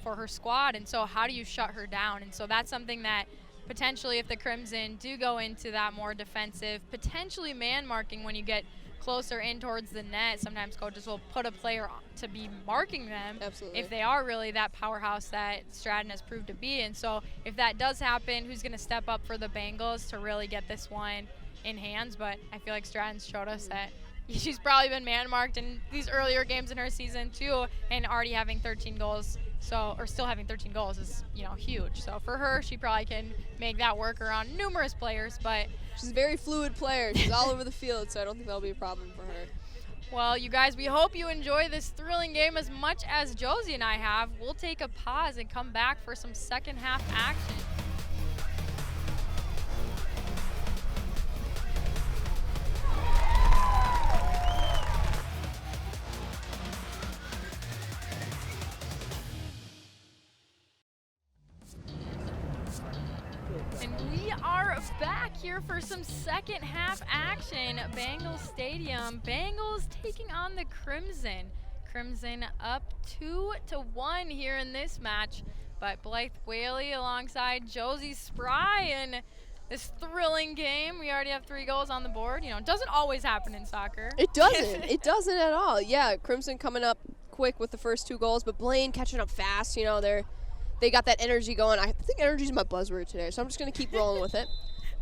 for her squad, and so how do you shut her down? And so that's something that potentially, if the Crimson do go into that more defensive, potentially man marking when you get closer in towards the net, sometimes coaches will put a player to be marking them. Absolutely. If they are really that powerhouse that Stratton has proved to be. And so if that does happen, who's going to step up for the Bengals to really get this one in hands? But I feel like Stratton's showed us that she's probably been man marked in these earlier games in her season too, and already having 13 goals. So, or still having 13 goals is, you know, huge. So for her, she probably can make that work around numerous players, but she's a very fluid player. She's all over the field, so I don't think that'll be a problem for her. Well, you guys, we hope you enjoy this thrilling game as much as Josie and I have. We'll take a pause and come back for some second half action. And we are back here for some second half action. Bengals Stadium. Bengals taking on the Crimson. Crimson up 2-1 here in this match. But Blythe Whaley alongside Josie Spry in this thrilling game. We already have 3 goals on the board. You know, it doesn't always happen in soccer. It doesn't. It doesn't at all. Yeah, Crimson coming up quick with the first 2 goals, but Blaine catching up fast. You know, they got that energy going. I think energy is my buzzword today, so I'm just going to keep rolling with it.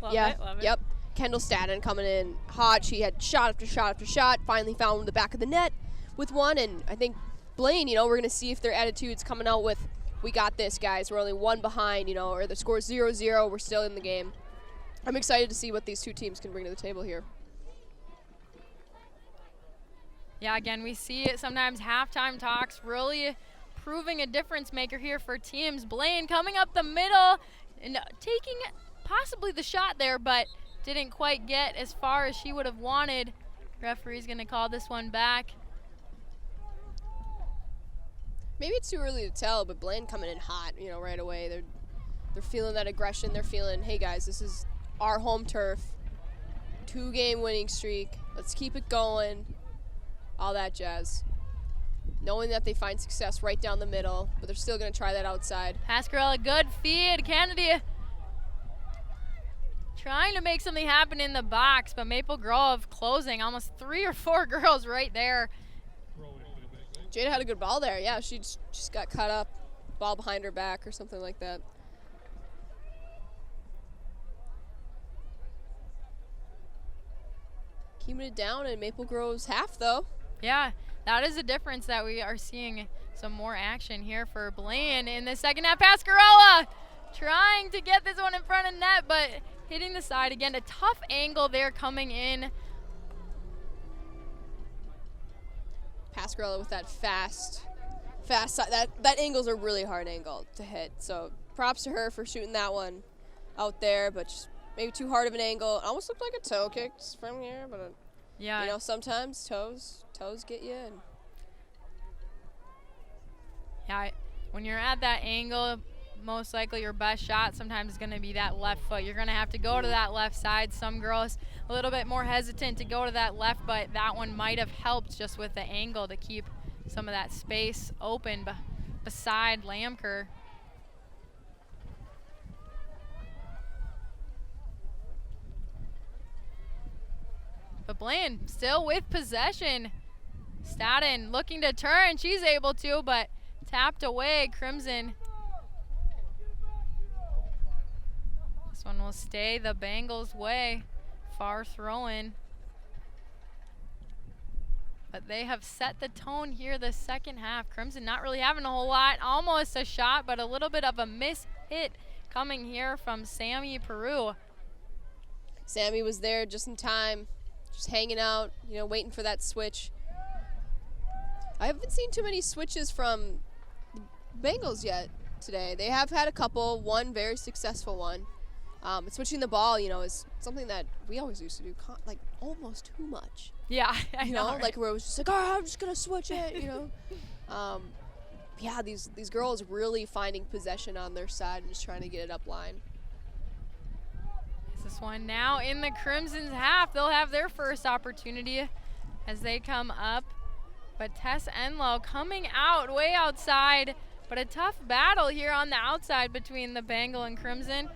Love it. Yep. Kendall Stadden coming in hot. She had shot after shot after shot. Finally found the back of the net with one. And I think Blaine, you know, we're going to see if their attitude's coming out with, we got this, guys. We're only 1 behind, you know, or the score's 0-0. We're still in the game. I'm excited to see what these 2 teams can bring to the table here. Yeah, again, we see it sometimes halftime talks really proving a difference maker here for teams. Blaine coming up the middle and taking possibly the shot there, but didn't quite get as far as she would have wanted. Referee's going to call this one back. Maybe it's too early to tell, but Blaine coming in hot, you know, right away. They're feeling that aggression. They're feeling, hey guys, this is our home turf. 2-game winning streak. Let's keep it going. All that jazz. Knowing that they find success right down the middle, but they're still going to try that outside. Pascarella, good feed. Kennedy trying to make something happen in the box, but Maple Grove closing. Almost 3 or 4 girls right there. Jada had a good ball there. Yeah, she just got cut up. Ball behind her back or something like that. Keeping it down in Maple Grove's half, though. Yeah, that is a difference that we are seeing some more action here for Blaine in the second half. Pascarella trying to get this one in front of net, but hitting the side again. A tough angle there coming in. Pascarella with that fast side. That angle's a really hard angle to hit. So props to her for shooting that one out there, but just maybe too hard of an angle. It almost looked like a toe kick from here, but yeah, you know, sometimes toes get you. And yeah, when you're at that angle, most likely your best shot sometimes is going to be that left foot. You're going to have to go to that left side. Some girls a little bit more hesitant to go to that left, but that one might have helped just with the angle to keep some of that space open beside Lamker. But Blaine still with possession. Staden looking to turn. She's able to, but tapped away. Crimson. This one will stay the Bengals' way. Far throw-in. But they have set the tone here the second half. Crimson not really having a whole lot. Almost a shot, but a little bit of a miss hit coming here from Sammy Peru. Sammy was there just in time, just hanging out, you know, waiting for that switch. I haven't seen too many switches from the Bengals yet today. They have had a couple, one very successful one. But switching the ball, you know, is something that we always used to do, like almost too much. Yeah, I You know, know, right? like where it was just like, oh, I'm just gonna switch it, you know. Yeah, these girls really finding possession on their side and just trying to get it up line. This one now in the Crimson's half. They'll have their first opportunity as they come up. But Tess Enlow coming out way outside, but a tough battle here on the outside between the Bengal and Crimson.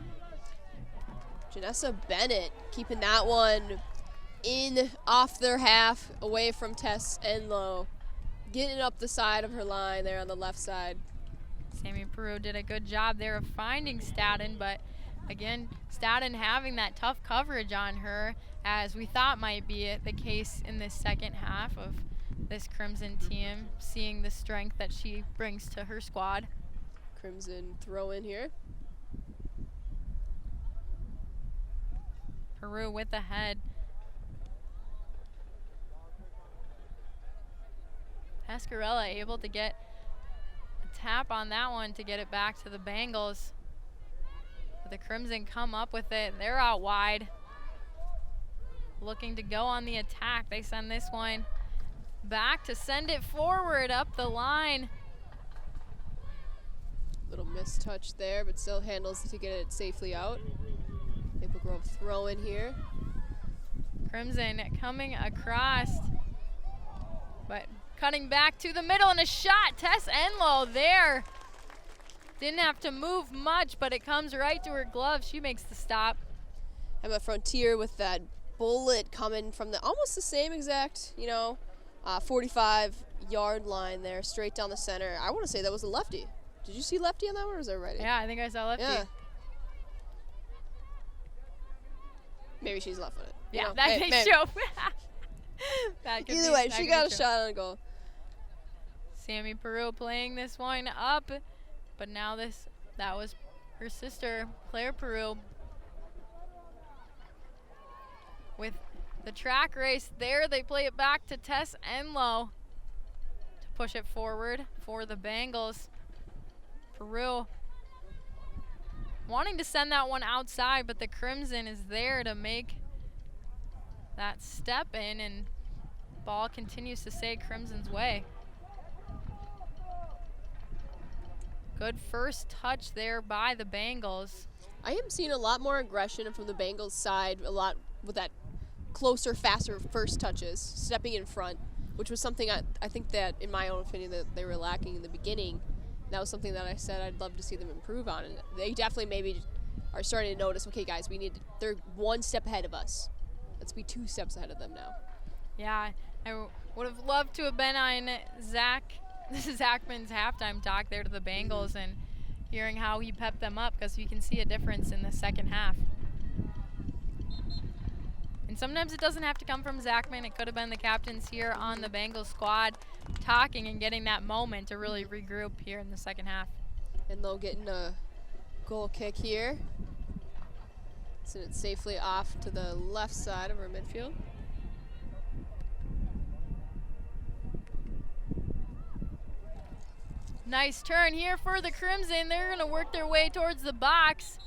Janessa Bennett keeping that one in off their half, away from Tess Enlow. Getting up the side of her line there on the left side. Sammy Peru did a good job there of finding Staden, but again, Staden having that tough coverage on her, as we thought might be the case in this second half of this Crimson team, seeing the strength that she brings to her squad. Crimson throw in here. Peru with the head. Pascarella able to get a tap on that one to get it back to the Bengals. But the Crimson come up with it. They're out wide. Looking to go on the attack. They send this one back to send it forward up the line. Little mistouch there, but still handles to get it safely out. Maple Grove throw in here. Crimson coming across, but cutting back to the middle and a shot. Tess Enlow there. Didn't have to move much, but it comes right to her glove. She makes the stop. Emma Frontier with that bullet coming from the almost the same exact, you know, 45-yard line there, straight down the center. I want to say that was a lefty. Did you see lefty on that one, or was that righty? Yeah, I think I saw lefty. Yeah. Maybe she's left-footed. You Yeah, know, that may- may show. That could Either be- way, that she could got a be shot on goal. Sammy Peru playing this one up, but now that was her sister, Claire Peru. With the track race there, they play it back to Tess Enlow to push it forward for the Bengals. Peru wanting to send that one outside, but the Crimson is there to make that step in, and ball continues to stay Crimson's way. Good first touch there by the Bengals. I am seeing a lot more aggression from the Bengals side, a lot with that closer, faster first touches, stepping in front, which was something I think that, in my own opinion, that they were lacking in the beginning. That was something that I said I'd love to see them improve on, and they definitely maybe are starting to notice, okay guys, they're one step ahead of us. Let's be 2 steps ahead of them now. Yeah, I would have loved to have been on Zachman's halftime talk there to the Bengals and hearing how he pepped them up, because you can see a difference in the second half. And sometimes it doesn't have to come from Zachman. It could have been the captains here on the Bengals squad talking and getting that moment to really regroup here in the second half. And they'll get a goal kick here. Send it safely off to the left side of our midfield. Nice turn here for the Crimson. They're going to work their way towards the box.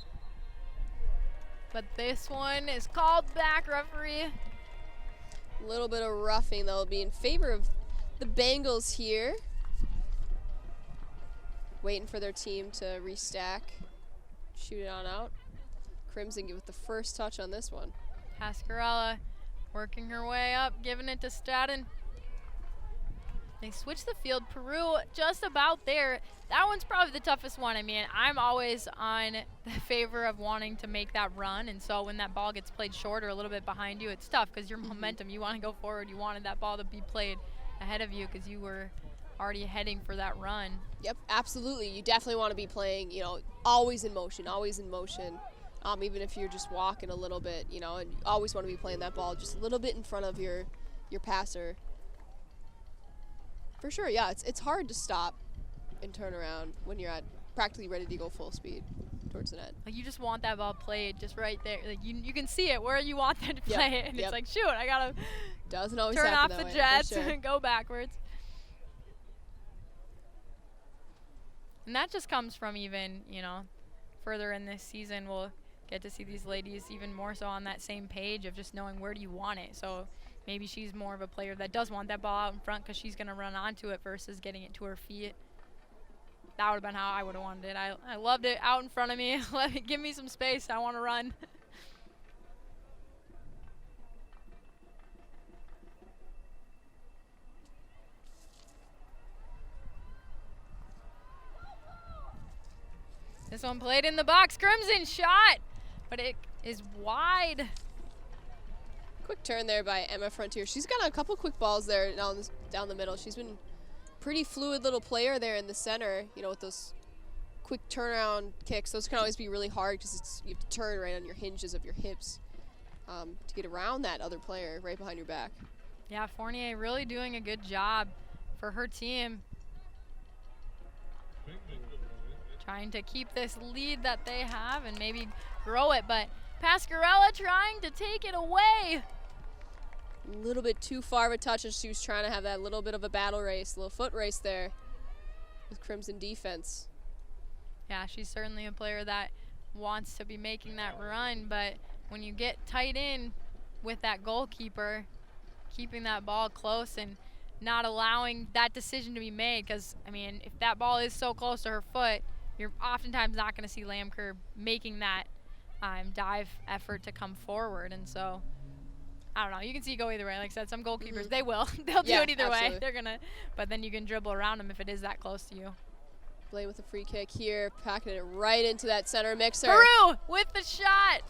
But this one is called back, referee. A little bit of roughing that will be in favor of the Bengals here. Waiting for their team to restack. Shoot it on out. Crimson with the first touch on this one. Pascarella working her way up, giving it to Staden. They switch the field. Peru just about there. That one's probably the toughest one. I mean, I'm always on the favor of wanting to make that run, and so when that ball gets played short or a little bit behind you, it's tough because your momentum, you want to go forward. You wanted that ball to be played ahead of you because you were already heading for that run. Yep, absolutely. You definitely want to be playing, you know, always in motion, always in motion. Even if you're just walking a little bit, you know, and you always want to be playing that ball just a little bit in front of your passer. For sure, yeah, it's hard to stop and turn around when you're at practically ready to go full speed towards the net. Like, you just want that ball played just right there. Like, you can see it where you want them to play it, and it's like, shoot, I gotta Doesn't always turn happen off that the way, jets for sure. and go backwards. And that just comes from even, you know, further in this season, we'll get to see these ladies even more so on that same page of just knowing where do you want it. So maybe she's more of a player that does want that ball out in front because she's going to run onto it versus getting it to her feet. That would have been how I would have wanted it. I loved it out in front of me. Give me some space. I want to run. This one played in the box. Crimson shot, but it is wide. Quick turn there by Emma Frontier. She's got a couple quick balls there down the middle. She's been pretty fluid little player there in the center, you know, with those quick turnaround kicks. Those can always be really hard because you have to turn right on your hinges of your hips to get around that other player right behind your back. Yeah, Fournier really doing a good job for her team. Trying to keep this lead that they have and maybe grow it, but Pascarella trying to take it away. A little bit too far of a touch, and she was trying to have that little bit of a battle race, a little foot race there with Crimson defense. Yeah, she's certainly a player that wants to be making that run, but when you get tight in with that goalkeeper, keeping that ball close and not allowing that decision to be made, because, I mean, if that ball is so close to her foot, you're oftentimes not going to see Lamker making that dive effort to come forward. And so, I don't know. You can see it go either way. Like I said, some goalkeepers, they will. They'll do it either way. They're going to. But then you can dribble around them if it is that close to you. Blaine with a free kick here, packing it right into that center mixer. Peru with the shot.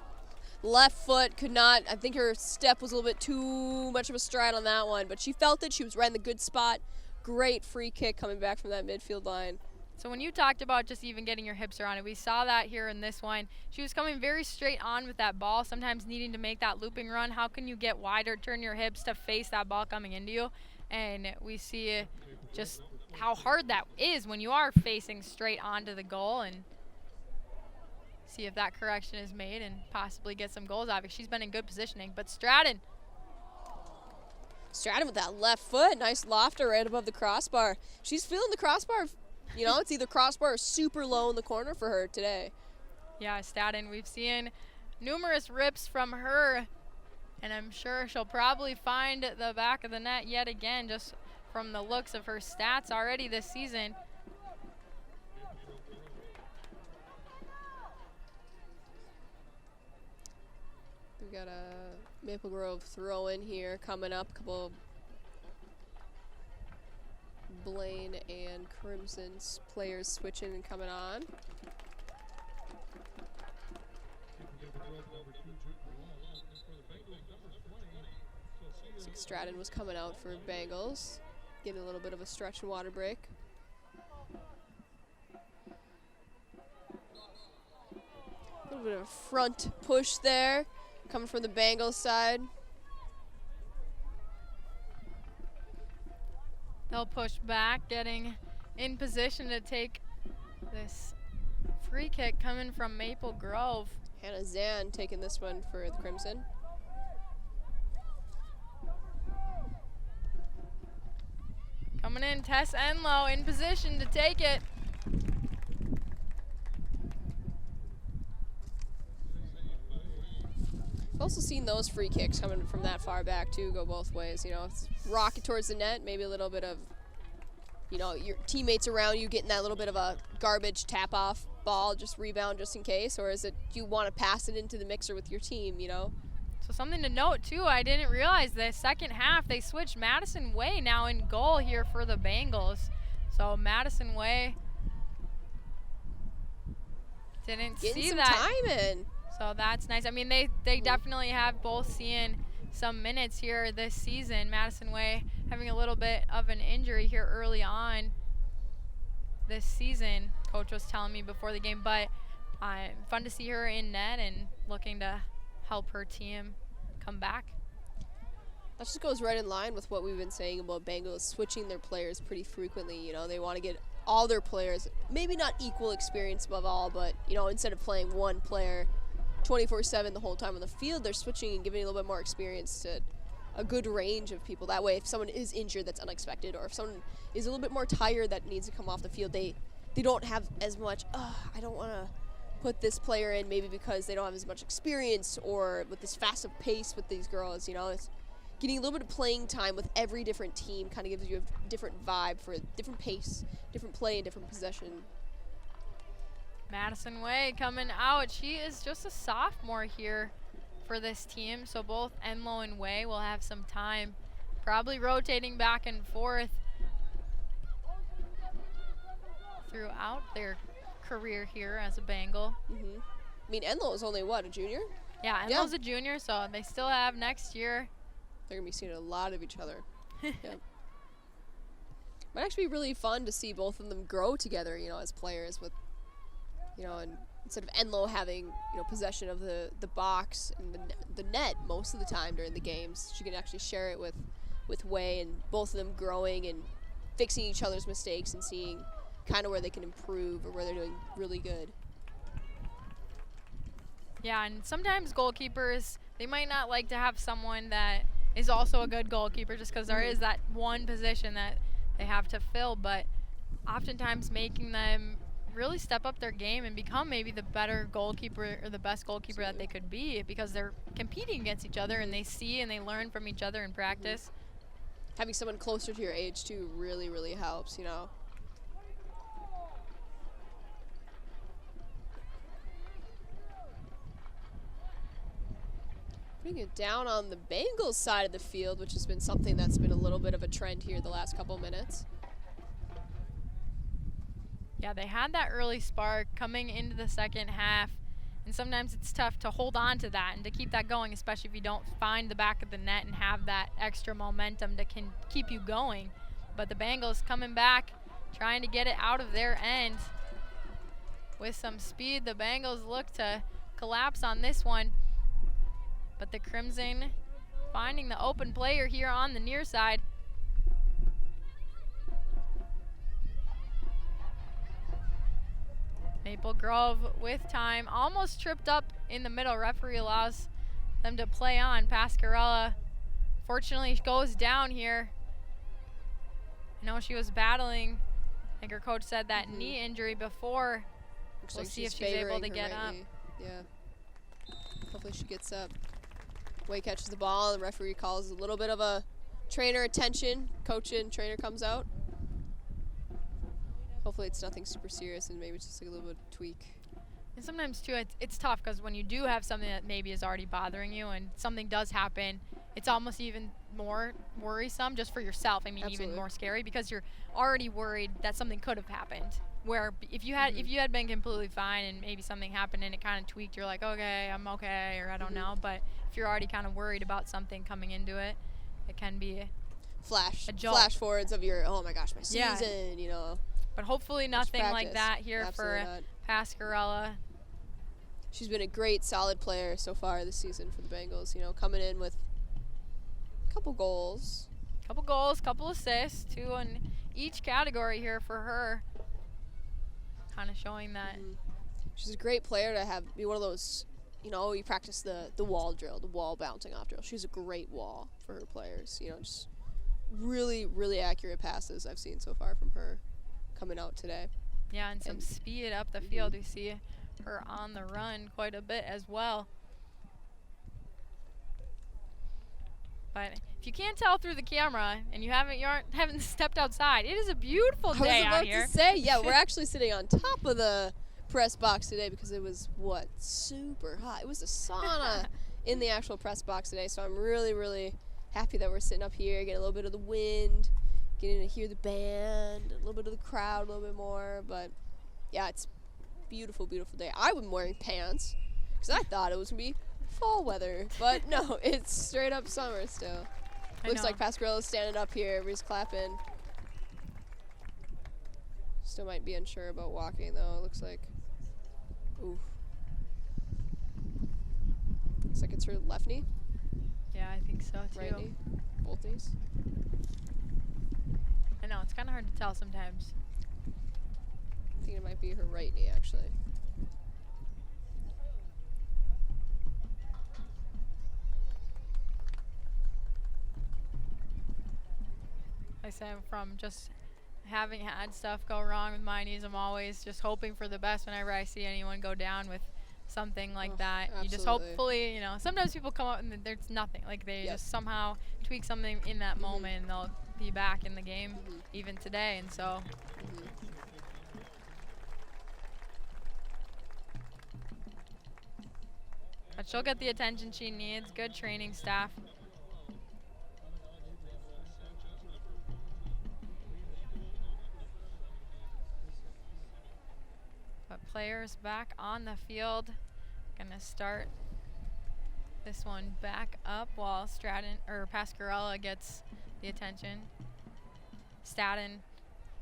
Left foot could not. I think her step was a little bit too much of a stride on that one, but she felt it. She was right in the good spot. Great free kick coming back from that midfield line. So when you talked about just even getting your hips around it, we saw that here in this one. She was coming very straight on with that ball, sometimes needing to make that looping run. How can you get wider, turn your hips to face that ball coming into you? And we see just how hard that is when you are facing straight onto the goal, and see if that correction is made and possibly get some goals out of it. She's been in good positioning, but Stratton with that left foot, nice lofter right above the crossbar. She's feeling the crossbar. You know, it's either crossbar or super low in the corner for her today. Yeah, Stratton, we've seen numerous rips from her, and I'm sure she'll probably find the back of the net yet again, just from the looks of her stats already this season. We've got a Maple Grove throw in here coming up. A couple Blaine and Crimson's players switching and coming on. Stratton was coming out for Bengals, getting a little bit of a stretch and water break. A little bit of a front push there, coming from the Bengals side. They'll push back, getting in position to take this free kick coming from Maple Grove. Hannah Zan taking this one for the Crimson. Coming in, Tess Enlow in position to take it. I've also seen those free kicks coming from that far back too go both ways. You know, it's rocket towards the net, maybe a little bit of, you know, your teammates around you getting that little bit of a garbage tap off ball, just rebound just in case, or is it you want to pass it into the mixer with your team, you know? So something to note, too, I didn't realize the second half they switched Madison Way now in goal here for the Bengals. So Madison Way didn't Getting see some that. time in. So that's nice. I mean, they definitely have both seen some minutes here this season. Madison Way having a little bit of an injury here early on this season, Coach was telling me before the game, but fun to see her in net and looking to help her team come back. That just goes right in line with what we've been saying about Bengals switching their players pretty frequently. You know, they want to get all their players, maybe not equal experience above all, but, you know, instead of playing one player 24/7 the whole time on the field, they're switching and giving a little bit more experience to a good range of people. That way, if someone is injured that's unexpected, or if someone is a little bit more tired that needs to come off the field, they don't have as much, I don't want to put this player in maybe because they don't have as much experience, or with this fast of pace with these girls, you know. It's getting a little bit of playing time with every different team kind of gives you a different vibe for a different pace, different play, and different possession. Madison Way coming out. She is just a sophomore here for this team, so both Enlow and Way will have some time, probably rotating back and forth throughout their career here as a Bengal. I mean, Enlow is only, what, a junior? Yeah, Enlow's a junior, so they still have next year. They're going to be seeing a lot of each other. Yep. Might actually be really fun to see both of them grow together, you know, as players with, you know, and instead of Enlow having, you know, possession of the box and the net most of the time during the games, she can actually share it with Way, and both of them growing and fixing each other's mistakes and seeing kind of where they can improve or where they're doing really good. Yeah, and sometimes goalkeepers, they might not like to have someone that is also a good goalkeeper just because there is that one position that they have to fill, but oftentimes making them really step up their game and become maybe the better goalkeeper or the best goalkeeper that they could be, because they're competing against each other and they see and they learn from each other in practice. Having someone closer to your age too really, really helps, you know. Putting it down on the Bengals side of the field, which has been something that's been a little bit of a trend here the last couple minutes. Yeah, they had that early spark coming into the second half, and sometimes it's tough to hold on to that and to keep that going, especially if you don't find the back of the net and have that extra momentum that can keep you going. But the Bengals coming back, trying to get it out of their end with some speed. The Bengals look to collapse on this one, but the Crimson finding the open player here on the near side. Maple Grove with time, almost tripped up in the middle. Referee allows them to play on. Pascarella fortunately goes down here. I know she was battling, I think her coach said, that knee injury before. We'll see if she's able to get up. Yeah. Hopefully she gets up. Way catches the ball. The referee calls a little bit of a trainer attention. Coach and trainer comes out. Hopefully it's nothing super serious and maybe it's just like a little bit of tweak. And sometimes too, it's tough because when you do have something that maybe is already bothering you and something does happen, it's almost even more worrisome just for yourself. I mean, even more scary because you're already worried that something could have happened. Where if you had been completely fine and maybe something happened and it kind of tweaked, you're like, okay, I'm okay, or I don't know. But if you're already kind of worried about something coming into it, it can be flash forwards of your, oh my gosh, my season, you know. But hopefully nothing like that here for Pascarella. She's been a great, solid player so far this season for the Bengals, you know, coming in with a couple goals. Couple assists, 2 in each category here for her. Kind of showing that. She's a great player to be one of those, you know, you practice the wall drill, the wall bouncing off drill. She's a great wall for her players, you know, just really, really accurate passes I've seen so far from her coming out today. Yeah, and some speed up the field. We see her on the run quite a bit as well. But if you can't tell through the camera and you haven't stepped outside, it is a beautiful day out here. I was about to say, yeah, we're actually sitting on top of the press box today because it was super hot. It was a sauna in the actual press box today, so I'm really, really happy that we're sitting up here, getting a little bit of the wind, getting to hear the band, a little bit of the crowd, a little bit more. But yeah, it's beautiful, beautiful day. I've been wearing pants because I thought it was gonna be fall weather, but no, it's straight up summer still. Looks like Pasquarello's standing up here, everybody's clapping. Still might be unsure about walking though. It looks like, ooh. Looks like it's her left knee. Yeah, I think so too. Right knee, both knees. I know, it's kind of hard to tell sometimes. I think it might be her right knee actually. I said from just having had stuff go wrong with my knees, I'm always just hoping for the best whenever I see anyone go down with something like that. You just hopefully, you know, sometimes people come up and there's nothing. Like they just somehow tweak something in that moment and they'll be back in the game even today. And so but she'll get the attention she needs. Good training staff. But players back on the field. Gonna start this one back up while Pasquarello gets the attention. Staden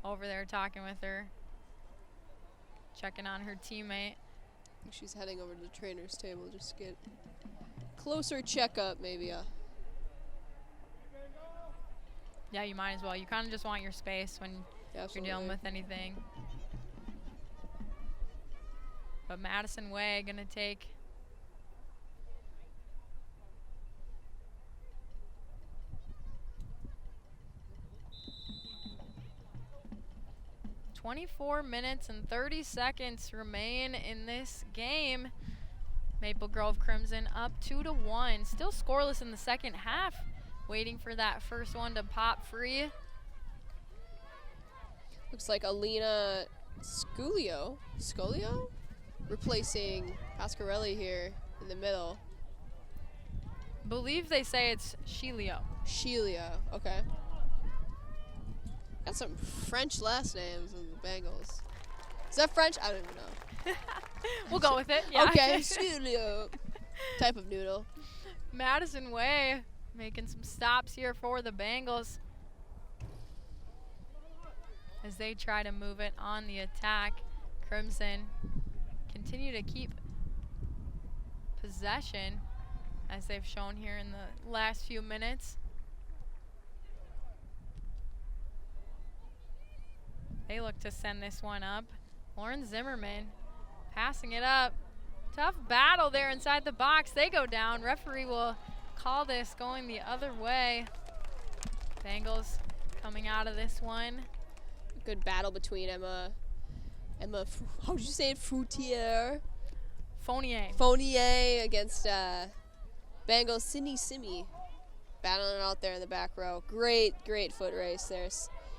over there talking with her, checking on her teammate. I think she's heading over to the trainer's table just to get closer checkup, maybe. Yeah, you might as well. You kind of just want your space when you're dealing with anything. But Madison Way gonna take .24 minutes and 30 seconds remain in this game. Maple Grove Crimson up 2-1. Still scoreless in the second half. Waiting for that first one to pop free. Looks like Alina Scolio replacing Pasquarelli here in the middle. Believe they say it's Shelio. Okay. Got some French last names in the Bengals. Is that French? I don't even know. We'll go with it. Yeah. Okay, Shelio. Type of noodle. Madison Way making some stops here for the Bengals as they try to move it on the attack. Crimson continue to keep possession as they've shown here in the last few minutes. They look to send this one up. Lauren Zimmerman passing it up. Tough battle there inside the box. They go down. Referee will call this going the other way. Bengals coming out of this one. Good battle between Emma, how did you say it? Fournier against Bengals Sydney Simi. Battling out there in the back row. Great foot race there.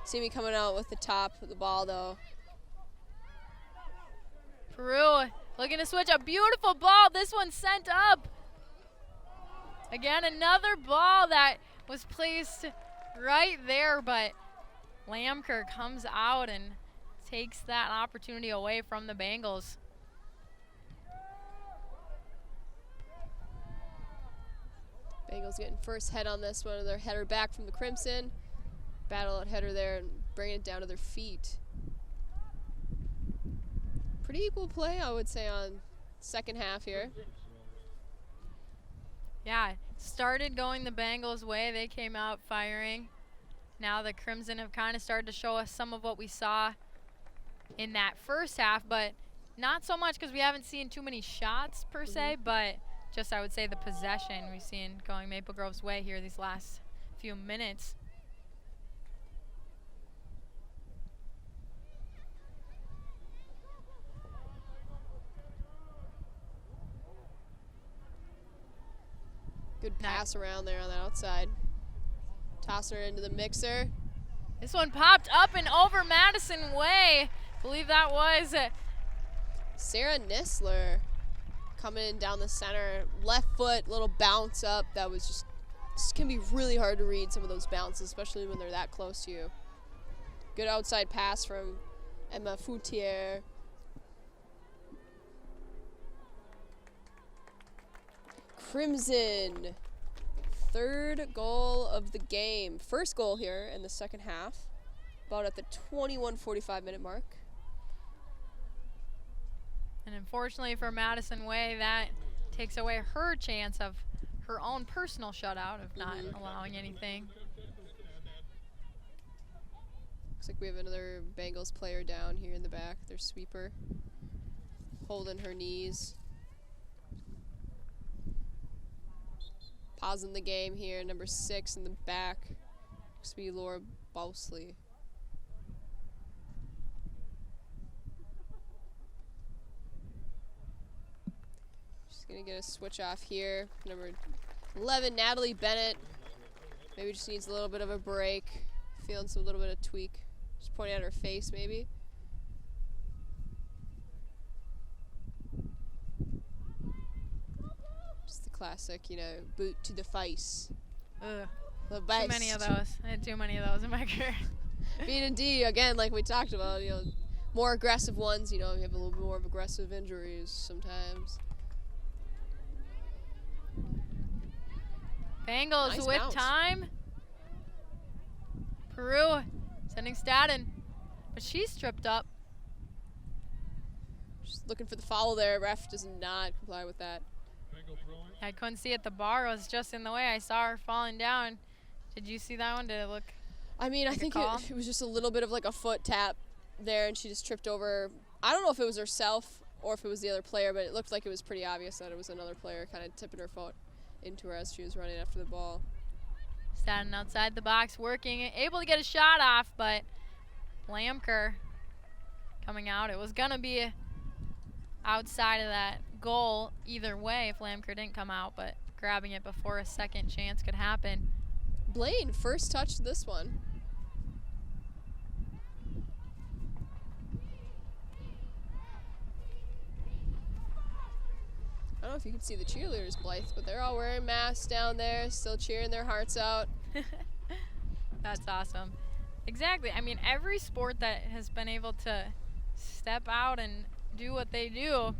Simi coming out with the top of the ball though. Peru looking to switch a beautiful ball. This one sent up. Again, another ball that was placed right there, but Lamker comes out and takes that opportunity away from the Bengals. Bengals getting first head on this one. Their header back from the Crimson. Battle at header there and bringing it down to their feet. Pretty equal play, I would say, on second half here. Yeah, started going the Bengals' way. They came out firing. Now the Crimson have kind of started to show us some of what we saw in that first half, but not so much because we haven't seen too many shots per se, but just I would say the possession we've seen going Maple Grove's way here these last few minutes. Good pass around there on the outside. Tossing her into the mixer. This one popped up and over Madison Way. I believe that was Sarah Nisler. coming in down the center. Left foot, little bounce up. That was just can be really hard to read some of those bounces, especially when they're that close to you. Good outside pass from Emma Foutier. Crimson. Third goal of the game. First goal here in the second half. About at the 21:45 minute mark. And unfortunately for Madison Way, that takes away her chance of her own personal shutout of not allowing anything. Looks like we have another Bengals player down here in the back. Their sweeper. Holding her knees. Pausing the game here. Number 6 in the back. Looks to be Laura Bousley. Gonna get a switch off here. Number 11, Natalie Bennett. Maybe just needs a little bit of a break. Feeling some little bit of tweak. Just pointing at her face, maybe. Just the classic, you know, boot to the face. Ugh. The best. Too many of those. I had too many of those in my career. B&D, again, like we talked about, you know, more aggressive ones, you know, you have a little bit more of aggressive injuries sometimes. Bengals Nice with bounce. time. Peru sending Staden, but she's tripped up. Just looking for the foul there. Ref does not comply with that. Bengal throwing. I couldn't see it. The bar was just in the way. I saw her falling down. Did you see that one? Did it look? I mean, I Like a think call? it was just a little bit of like a foot tap there, and she just tripped over. I don't know if it was herself or if it was the other player, but it looked like it was pretty obvious that it was another player kind of tipping her foot into her as she was running after the ball. Staden outside the box, working, able to get a shot off, but Lamker coming out. It was gonna be outside of that goal either way if Lamker didn't come out, but grabbing it before a second chance could happen. Blaine first touched this one. I don't know if you can see the cheerleaders, Blythe, but they're all wearing masks down there, still cheering their hearts out. That's awesome. Exactly. I mean, every sport that has been able to step out and do what they do,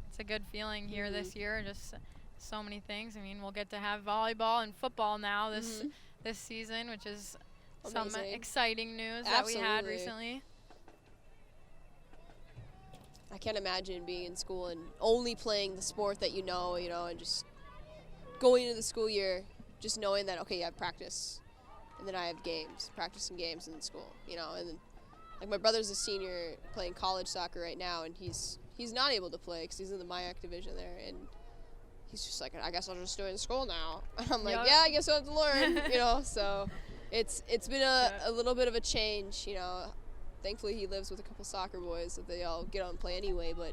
it's a good feeling here this year. Just so many things. I mean, we'll get to have volleyball and football now this season, which is some Amazing. exciting news that we had Absolutely. recently. I can't imagine being in school and only playing the sport that you know, and just going into the school year, just knowing that, okay, I have practice, and then I have games, practice and games in school, and then, like, my brother's a senior playing college soccer right now, and he's not able to play because he's in the MIAC division there, and he's just like, I guess I'll just do it in school now. And I'm like, Yep. yeah, I guess I'll have to learn, so it's been a little bit of a change, Thankfully, he lives with a couple soccer boys that they all get out and play anyway. But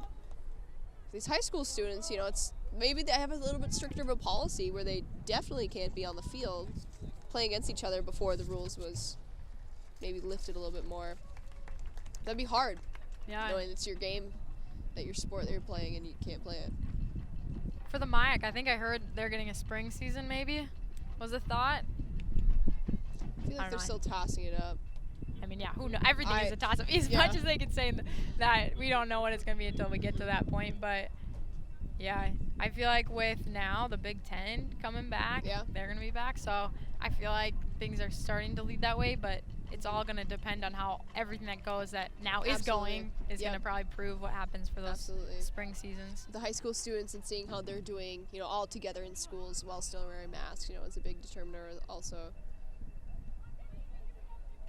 these high school students, it's maybe they have a little bit stricter of a policy where they definitely can't be on the field playing against each other before the rules was maybe lifted a little bit more. That'd be hard, Yeah. knowing it's your game, that your sport that you're playing, and you can't play it. For the MIAC, I think I heard they're getting a spring season maybe, was a thought. I feel like they're know. still tossing it up. I mean, yeah, who knows? Everything is a toss-up. As yeah. much as they could say that we don't know what it's going to be until we get to that point. But, yeah, I feel like with now the Big Ten coming back, they're going to be back. So I feel like things are starting to lead that way. But it's all going to depend on how everything that goes that now is going is going to probably prove what happens for those spring seasons. The high school students and seeing how they're doing, all together in schools while still wearing masks, is a big determiner also.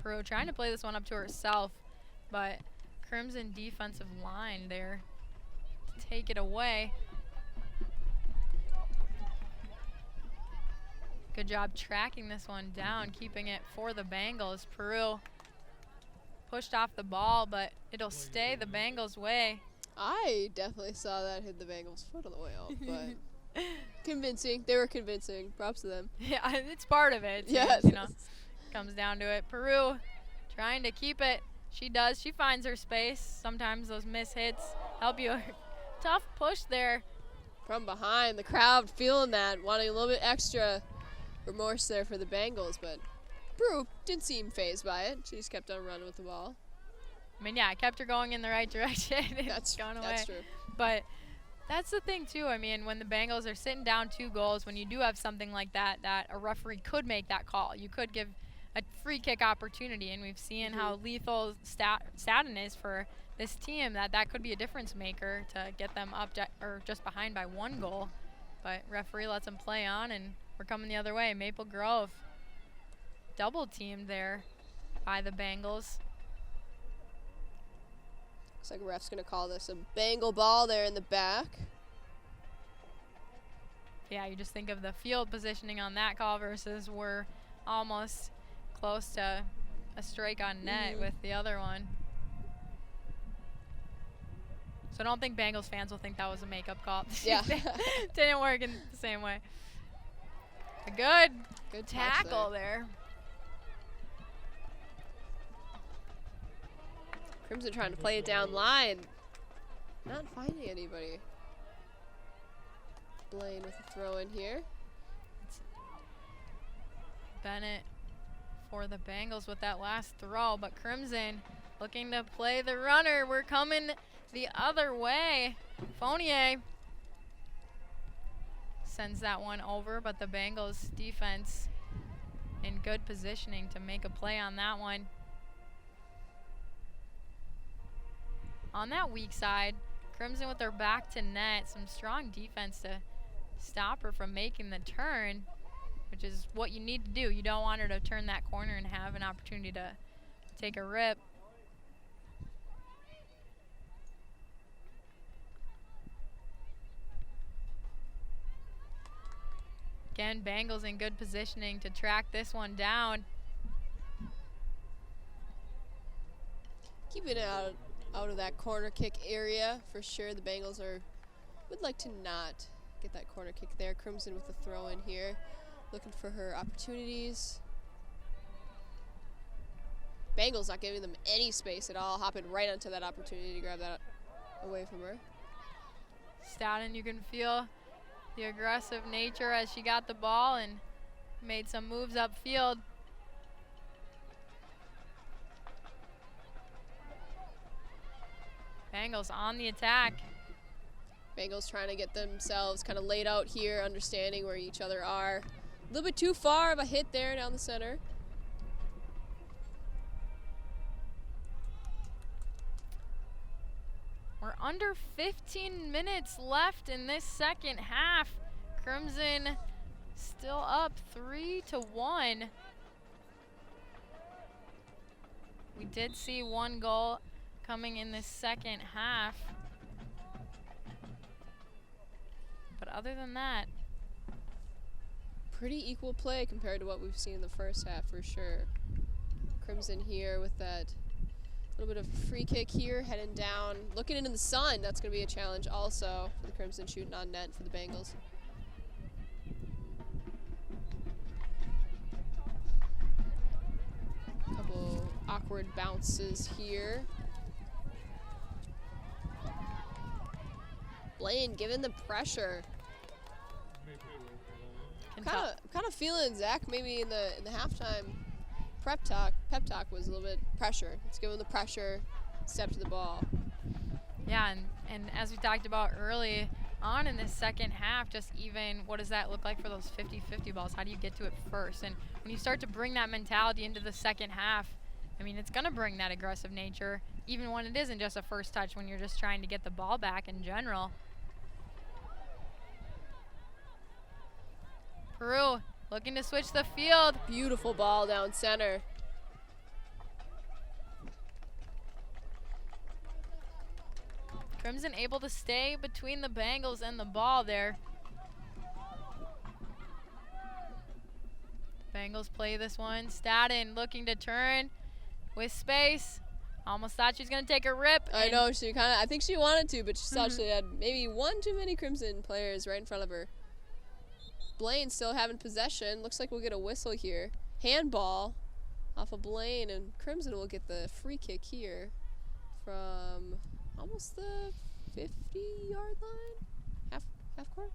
Peru trying to play this one up to herself, but Crimson defensive line there to take it away. Good job tracking this one down, keeping it for the Bengals. Peru pushed off the ball, but it'll stay the Bengals' way. I definitely saw that hit the Bengals' foot on the way out, but convincing. They were convincing. Props to them. Yeah, it's part of it. Yes. Comes down to it. Peru trying to keep it. She does. She finds her space. Sometimes those miss hits help you. Tough push there from behind. The crowd feeling that, wanting a little bit extra remorse there for the Bengals, but Brew didn't seem phased by it. She just kept on running with the ball. I mean, yeah, I kept her going in the right direction. It's going away. That's true. But that's the thing, too. I mean, when the Bengals are sitting down 2 goals, when you do have something like that, that a referee could make that call. You could give a free kick opportunity, and we've seen how lethal Staten is for this team, that could be a difference maker to get them up or just behind by 1 goal. But referee lets them play on, and we're coming the other way. Maple Grove double teamed there by the Bengals. Looks like a ref's going to call this a Bengal ball there in the back. Yeah, you just think of the field positioning on that call versus we're almost close to a strike on net with the other one. So I don't think Bengals fans will think that was a makeup call. Yeah. Didn't work in the same way. A good tackle there. Crimson trying to play it down line. Not finding anybody. Blaine with a throw in here. Bennett for the Bengals with that last throw, but Crimson looking to play the runner. We're coming the other way. Fournier sends that one over, but the Bengals defense in good positioning to make a play on that one. On that weak side, Crimson with their back to net, some strong defense to stop her from making the turn, which is what you need to do. You don't want her to turn that corner and have an opportunity to take a rip. Again, Bengals in good positioning to track this one down. Keeping it out of that corner kick area for sure. The Bengals would like to not get that corner kick there. Crimson with the throw in here, looking for her opportunities. Bengals not giving them any space at all, hopping right onto that opportunity to grab that away from her. Staten, you can feel the aggressive nature as she got the ball and made some moves upfield. Bengals on the attack. Bengals trying to get themselves kind of laid out here, understanding where each other are. A little bit too far of a hit there down the center. We're under 15 minutes left in this second half. Crimson still up 3-1. We did see 1 goal coming in this second half. But other than that, pretty equal play compared to what we've seen in the first half for sure. Crimson here with that little bit of free kick here, heading down, looking into the sun. That's going to be a challenge also for the Crimson, shooting on net for the Bengals. Couple awkward bounces here. Blaine giving the pressure. Kind of feeling Zach maybe in the halftime pep talk was a little bit pressure. Let's give him the pressure, step to the ball. Yeah, and as we talked about early on in this second half, just even what does that look like for those 50-50 balls? How do you get to it first? And when you start to bring that mentality into the second half, I mean, it's going to bring that aggressive nature, even when it isn't just a first touch, when you're just trying to get the ball back in general. Peru looking to switch the field. Beautiful ball down center. Crimson able to stay between the Bengals and the ball there. Bengals play this one. Staten looking to turn with space. Almost thought she was going to take a rip. I know, I think she wanted to, but she thought she had maybe one too many Crimson players right in front of her. Blaine still having possession. Looks like we'll get a whistle here. Handball off of Blaine, and Crimson will get the free kick here from almost the 50-yard line, half court.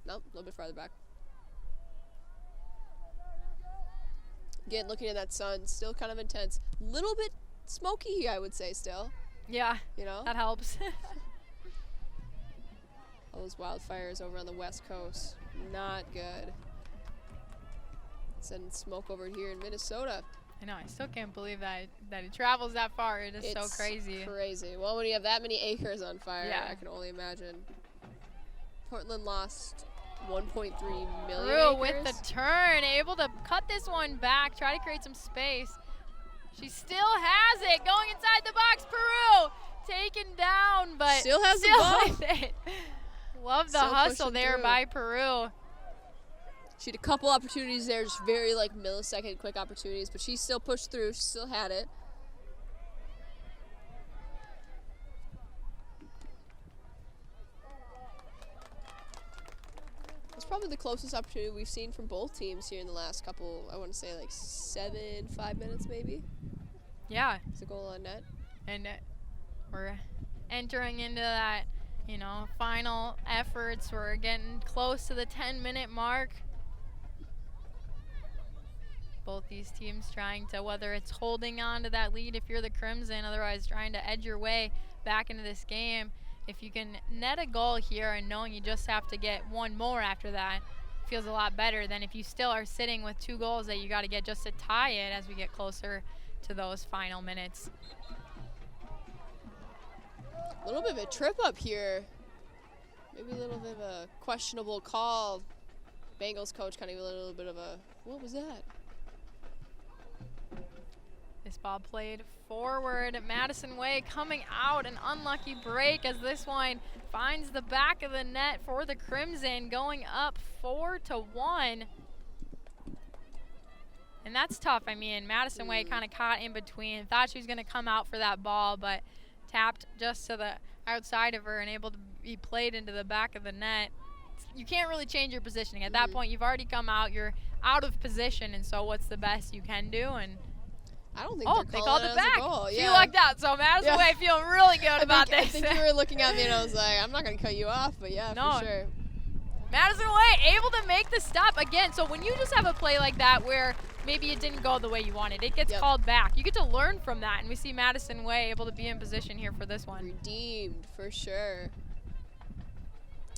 Nope, a little bit farther back. Again, looking at that sun, still kind of intense. Little bit smoky, I would say, still. Yeah, You know? that helps. All those wildfires over on the west coast. Not good. Sending smoke over here in Minnesota. I know, I still can't believe that it travels that far. It is so It's crazy. crazy. Well, when you have that many acres on fire, Yeah. I can only imagine. Portland lost 1.3 million Peru acres. with the turn, able to cut this one back, try to create some space. She still has it, going inside the box. Peru taken down, but Still has the ball. with it. Love the Still hustle pushing there through. by Peru. She had a couple opportunities there, just very like millisecond quick opportunities, but she still pushed through. She still had it. It's probably the closest opportunity we've seen from both teams here in the last couple, I want to say like 5 minutes maybe. Yeah, It's a goal on net. and we're entering into that, final efforts. We're getting close to the 10-minute mark. Both these teams trying to, whether it's holding on to that lead if you're the Crimson, otherwise trying to edge your way back into this game. If you can net a goal here and knowing you just have to get one more after that, feels a lot better than if you still are sitting with 2 goals that you got to get just to tie it as we get closer to those final minutes. A little bit of a trip up here. Maybe a little bit of a questionable call. Bengals coach kind of a little bit of a, what was that? This ball played forward. Madison Way coming out. An unlucky break as this one finds the back of the net for the Crimson, going up 4-1. And that's tough. I mean, Madison Way kind of caught in between. Thought she was going to come out for that ball, but tapped just to the outside of her and able to be played into the back of the net. You can't really change your positioning. At that point, you've already come out. You're out of position, and so what's the best you can do? And I don't think oh, they're they calling called it as a back. goal. She Yeah. lucked out. So Madison Way feeling really good about I this. think you were looking at me and I was like, I'm not going to cut you off, but yeah, No. for sure. Madison Way able to make the stop again. So when you just have a play like that where maybe it didn't go the way you wanted, it gets called back. You get to learn from that, and we see Madison Way able to be in position here for this one. Redeemed, for sure.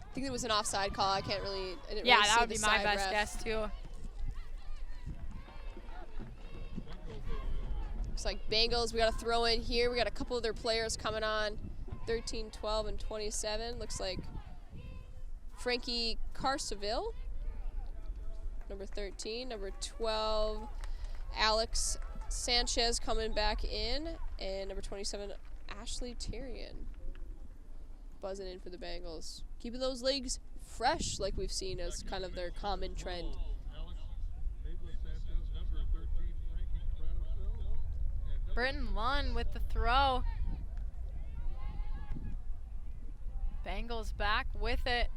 I think it was an offside call. I didn't really Yeah, see that would the be my side best ref. guess too. Looks like Bengals, we got to throw in here. We got a couple of their players coming on. 13, 12, and 27. Looks like Frankie Carseville, number 13. Number 12, Alex Sanchez coming back in. And number 27, Ashley Tyrion, buzzing in for the Bengals. Keeping those legs fresh like we've seen as kind of their common trend. Alex Abel Sanchez, number 13, Frankie Carseville, and Britton Lund with the throw. Bengals back with it.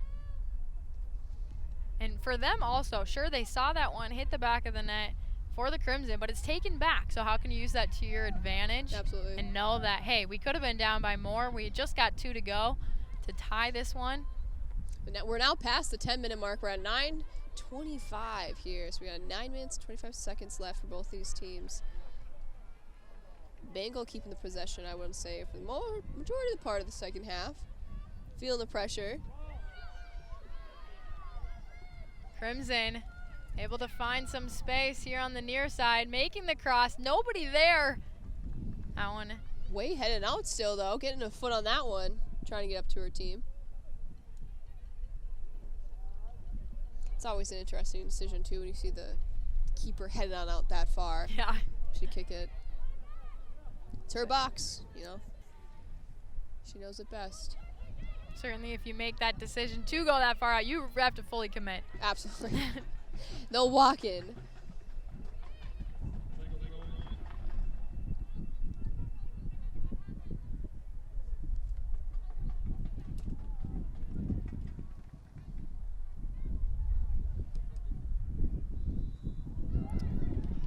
And for them also, sure, they saw that one hit the back of the net for the Crimson, but it's taken back. So how can you use that to your advantage? Absolutely. And know that, hey, we could have been down by more. We just got 2 to go to tie this one. But now, we're now past the 10-minute mark. We're at 9:25 here. So we got 9 minutes, 25 seconds left for both these teams. Bengal keeping the possession, I wouldn't say, for the majority of the part of the second half. Feeling the pressure. Crimson able to find some space here on the near side, making the cross. Nobody there. That one. Way heading out still, though. Getting a foot on that one. Trying to get up to her team. It's always an interesting decision, too, when you see the keeper heading on out that far. Yeah. She kick it. It's her box, you know. She knows it best. Certainly, if you make that decision to go that far out, you have to fully commit. Absolutely. No walk-in.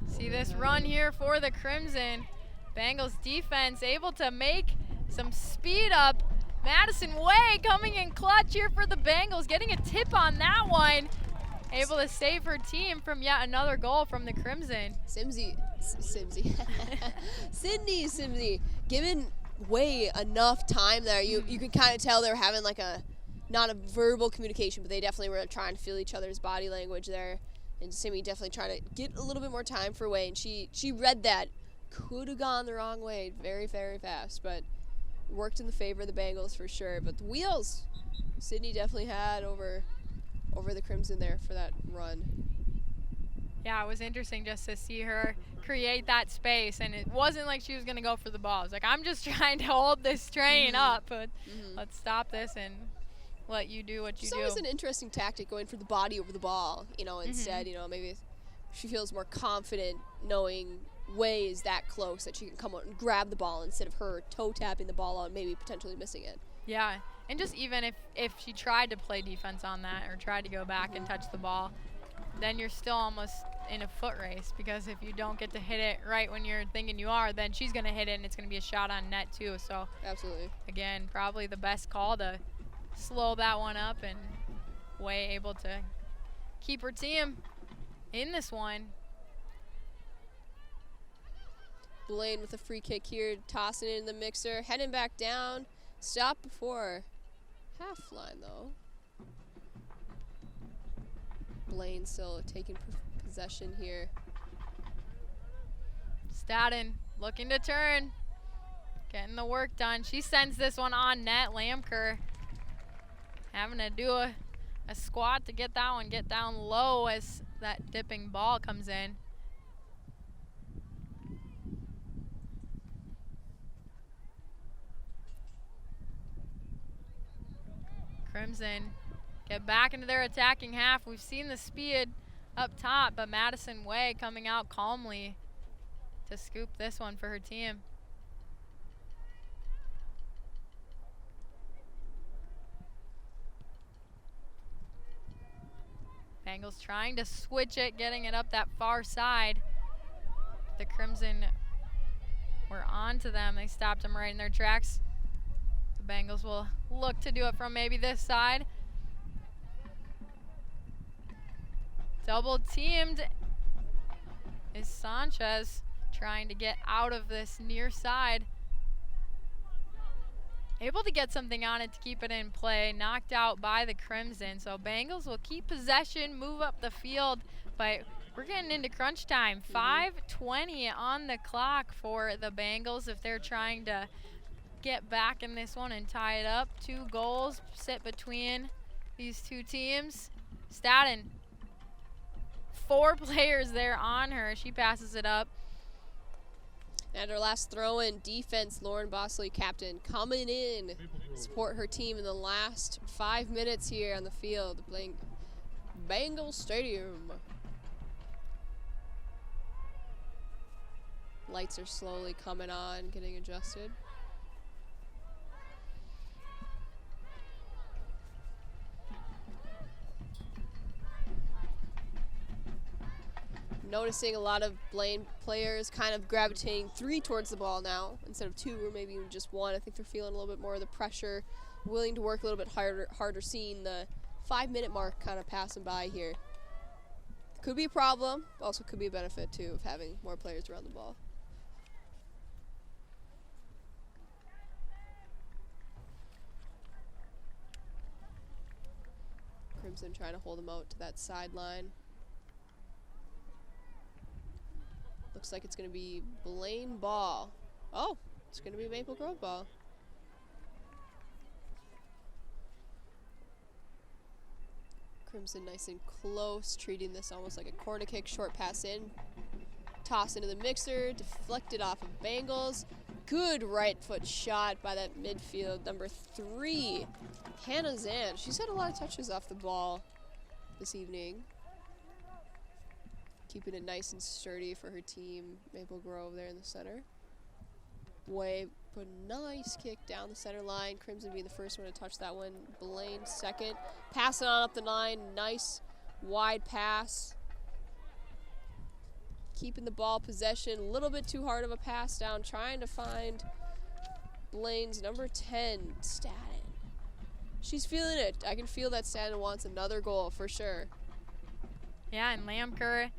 See this run here for the Crimson. Bengals defense able to make some speed up. Madison Way coming in clutch here for the Bengals, getting a tip on that one. Able to save her team from yet another goal from the Crimson. Sydney Simsy, giving Way enough time there. You can kind of tell they were having like not a verbal communication, but they definitely were trying to feel each other's body language there. And Simmy definitely trying to get a little bit more time for Way, and she read that. Could have gone the wrong way very, very fast, but worked in the favor of the Bengals for sure. But the wheels, Sydney definitely had over the Crimson there for that run. Yeah, it was interesting just to see her create that space, and it wasn't like she was going to go for the ball. It was like, I'm just trying to hold this train up, but let's stop this and let you do what you do. It's always an interesting tactic, going for the body over the ball, instead, maybe she feels more confident knowing Way is that close that she can come out and grab the ball instead of her toe tapping the ball out and maybe potentially missing it. Yeah, and just even if she tried to play defense on that or tried to go back and touch the ball, then you're still almost in a foot race, because if you don't get to hit it right when you're thinking you are, then she's going to hit it and it's going to be a shot on net too. So absolutely, again, probably the best call to slow that one up, and Way able to keep her team in this one. Blaine with a free kick here, tossing it in the mixer, heading back down. Stop before half line though. Blaine still taking possession here. Staden looking to turn, getting the work done. She sends this one on net. Lamker having to do a squat to get that one, get down low as that dipping ball comes in. Crimson get back into their attacking half. We've seen the speed up top, but Madison Way coming out calmly to scoop this one for her team. Bengals trying to switch it, getting it up that far side. The Crimson were on to them. They stopped them right in their tracks. The Bengals will look to do it from maybe this side. Double teamed is Sanchez, trying to get out of this near side. Able to get something on it to keep it in play. Knocked out by the Crimson. So Bengals will keep possession, move up the field, but we're getting into crunch time. 5:20 on the clock for the Bengals if they're trying to get back in this one and tie it up. 2 goals sit between these two teams. Staden, 4 players there on her. She passes it up. And our last throw-in defense, Lauren Bosley, captain, coming in, support her team in the last 5 minutes here on the field, playing Bengals Stadium. Lights are slowly coming on, getting adjusted. Noticing a lot of Blaine players kind of gravitating 3 towards the ball now instead of 2 or maybe even just 1. I think they're feeling a little bit more of the pressure, willing to work a little bit harder, seeing the 5-minute mark kind of passing by here. Could be a problem, also could be a benefit too of having more players around the ball. Crimson trying to hold them out to that sideline. Looks like it's going to be Blaine ball. Oh, it's going to be Maple Grove ball. Crimson nice and close, treating this almost like a corner kick, short pass in. Toss into the mixer, deflected off of Bengals. Good right foot shot by that midfield, number 3, Hannah Zan. She's had a lot of touches off the ball this evening. Keeping it nice and sturdy for her team, Maple Grove there in the center. Way put a nice kick down the center line. Crimson being the first one to touch that one. Blaine second. Pass it on up the line. Nice wide pass. Keeping the ball possession. A little bit too hard of a pass down. Trying to find Blaine's number 10, Staden. she's feeling it. I can feel that Staden wants another goal for sure. Yeah, and Lamker,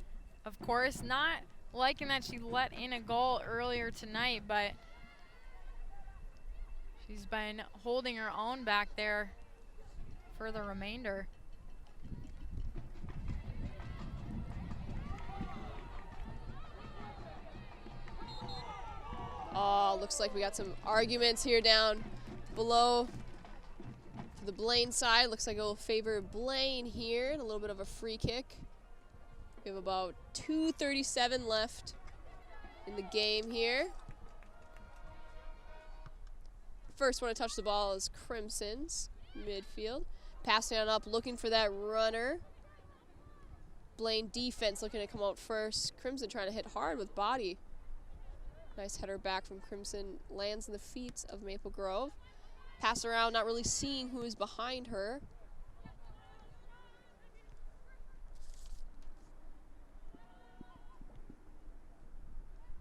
of course, not liking that she let in a goal earlier tonight, but she's been holding her own back there for the remainder. Oh, looks like we got some arguments here down below. For the Blaine side, looks like it will favor Blaine here, and a little bit of a free kick. We have about 2:37 left in the game here. First one to touch the ball is Crimson's midfield. Passing on up, looking for that runner. Blaine defense looking to come out first. Crimson trying to hit hard with body. Nice header back from Crimson. Lands in the feet of Maple Grove. Pass around, not really seeing who is behind her.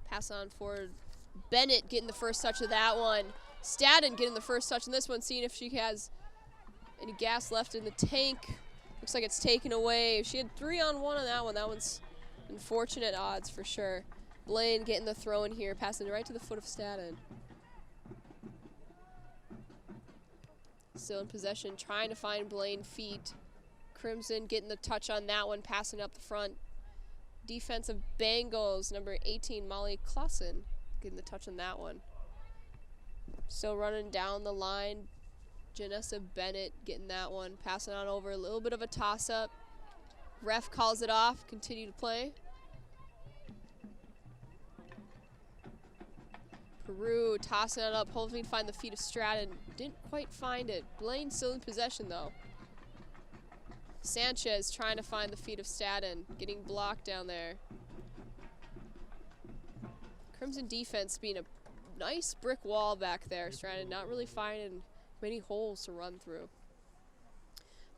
Pass on forward. Bennett getting the first touch of that one. Staden getting the first touch in this one, seeing if she has any gas left in the tank. Looks like it's taken away. She had 3-on-1 on that one. That one's unfortunate odds for sure. Blaine getting the throw in here, passing right to the foot of Staden. Still in possession, trying to find Blaine feet. Crimson getting the touch on that one, passing up the front. Defensive Bengals, number 18, Molly Clausen, getting the touch on that one. Still running down the line. Janessa Bennett getting that one, passing on over. A little bit of a toss-up. Ref calls it off, continue to play. Peru tossing it up, hoping to find the feet of Stratton. Didn't quite find it. Blaine still in possession though. Sanchez trying to find the feet of Staden, getting blocked down there. Crimson defense being a nice brick wall back there. Stratton not really finding many holes to run through.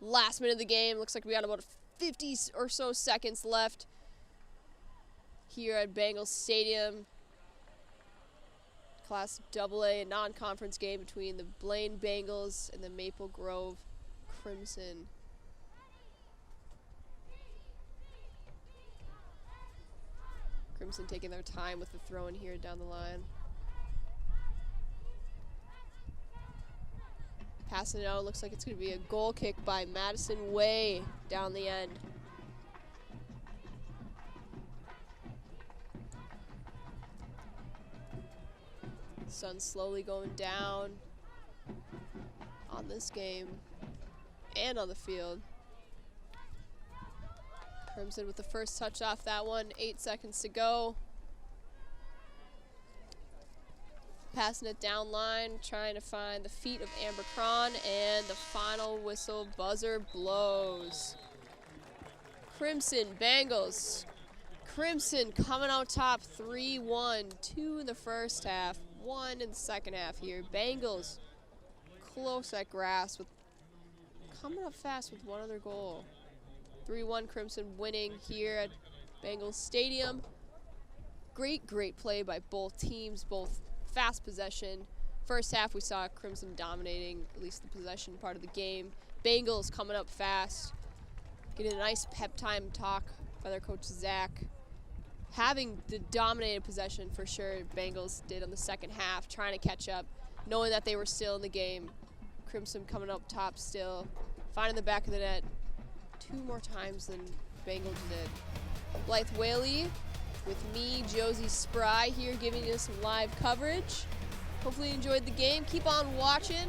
Last minute of the game, looks like we got about 50 or so seconds left here at Bengals Stadium. Class AA, a non-conference game between the Blaine Bengals and the Maple Grove Crimson. Crimson taking their time with the throw in here down the line. Passing it out, looks like it's going to be a goal kick by Madison Way down the end. Sun slowly going down on this game and on the field. Crimson with the first touch off that one, 8 seconds to go. Passing it down line, trying to find the feet of Amber Cron, and the final whistle buzzer blows. Crimson Bengals. Crimson coming out top 3-1, 2 in the first half, 1 in the second half here. Bengals close at grasp, with coming up fast with one other goal. 3-1 Crimson winning here at Bengals Stadium. Great play by both teams, both fast possession. First half we saw Crimson dominating at least the possession part of the game. Bengals coming up fast, getting a nice pep time talk by their coach Zach. Having the dominated possession for sure, Bengals did on the second half, trying to catch up, knowing that they were still in the game. Crimson coming up top still, finding the back of the net 2 more times than Bengals did. Blythe Whaley with me, Josie Spry, here giving you some live coverage. Hopefully you enjoyed the game. Keep on watching.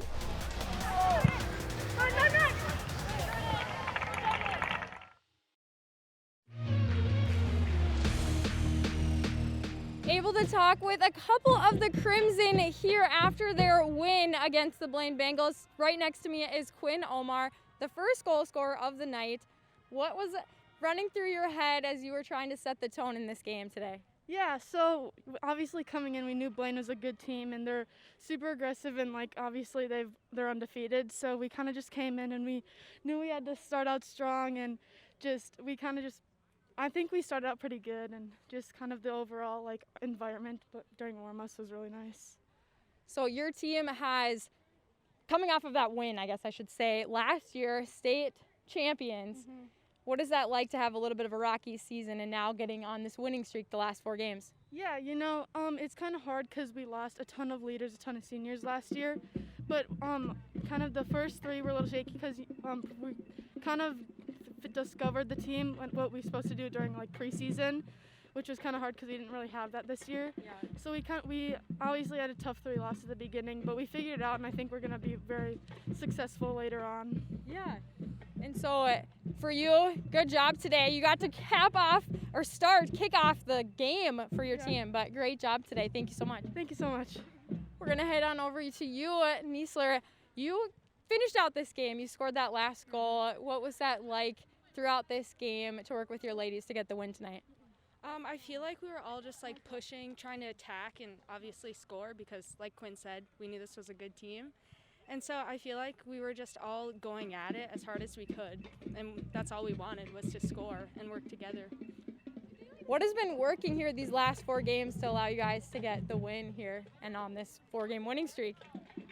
Able to talk with a couple of the Crimson here after their win against the Blaine Bengals. Right next to me is Quinn Omar, the first goal scorer of the night. What was running through your head as you were trying to set the tone in this game today? Yeah, so obviously coming in, we knew Blaine was a good team, and they're super aggressive, and like obviously they're undefeated. So we kind of just came in, and we knew we had to start out strong, and I think we started out pretty good, and just kind of the overall like environment, but during warm-ups was really nice. So your team has coming off of that win, I guess I should say, last year, state champions. What is that like to have a little bit of a rocky season and now getting on this winning streak the last 4 games? Yeah, it's kind of hard because we lost a ton of leaders, a ton of seniors last year. But kind of the first 3 were a little shaky because we kind of discovered the team and what we were supposed to do during like preseason, which was kind of hard because we didn't really have that this year. Yeah. So we obviously had a tough 3 losses at the beginning, but we figured it out, and I think we're going to be very successful later on. Yeah. And so for you, good job today. You got to kick off the game for your team, but great job today. Thank you so much. Thank you so much. We're going to head on over to you, Niesler. You finished out this game. You scored that last goal. What was that like throughout this game to work with your ladies to get the win tonight? I feel like we were all just like pushing, trying to attack and obviously score because like Quinn said, we knew this was a good team. And so I feel like we were just all going at it as hard as we could. And that's all we wanted was to score and work together. What has been working here these last 4 games to allow you guys to get the win here and on this 4-game winning streak?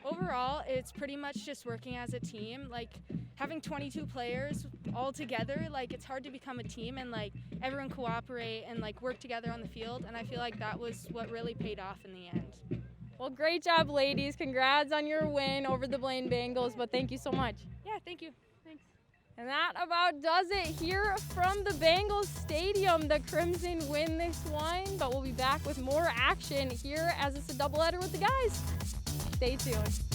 Overall, it's pretty much just working as a team. Like having 22 players all together, like it's hard to become a team and like everyone cooperate and like work together on the field. And I feel like that was what really paid off in the end. Well, great job, ladies. Congrats on your win over the Blaine Bengals, but thank you so much. Yeah, thank you. Thanks. And that about does it here from the Bengals Stadium. The Crimson win this one, but we'll be back with more action here as it's a doubleheader with the guys. Stay tuned.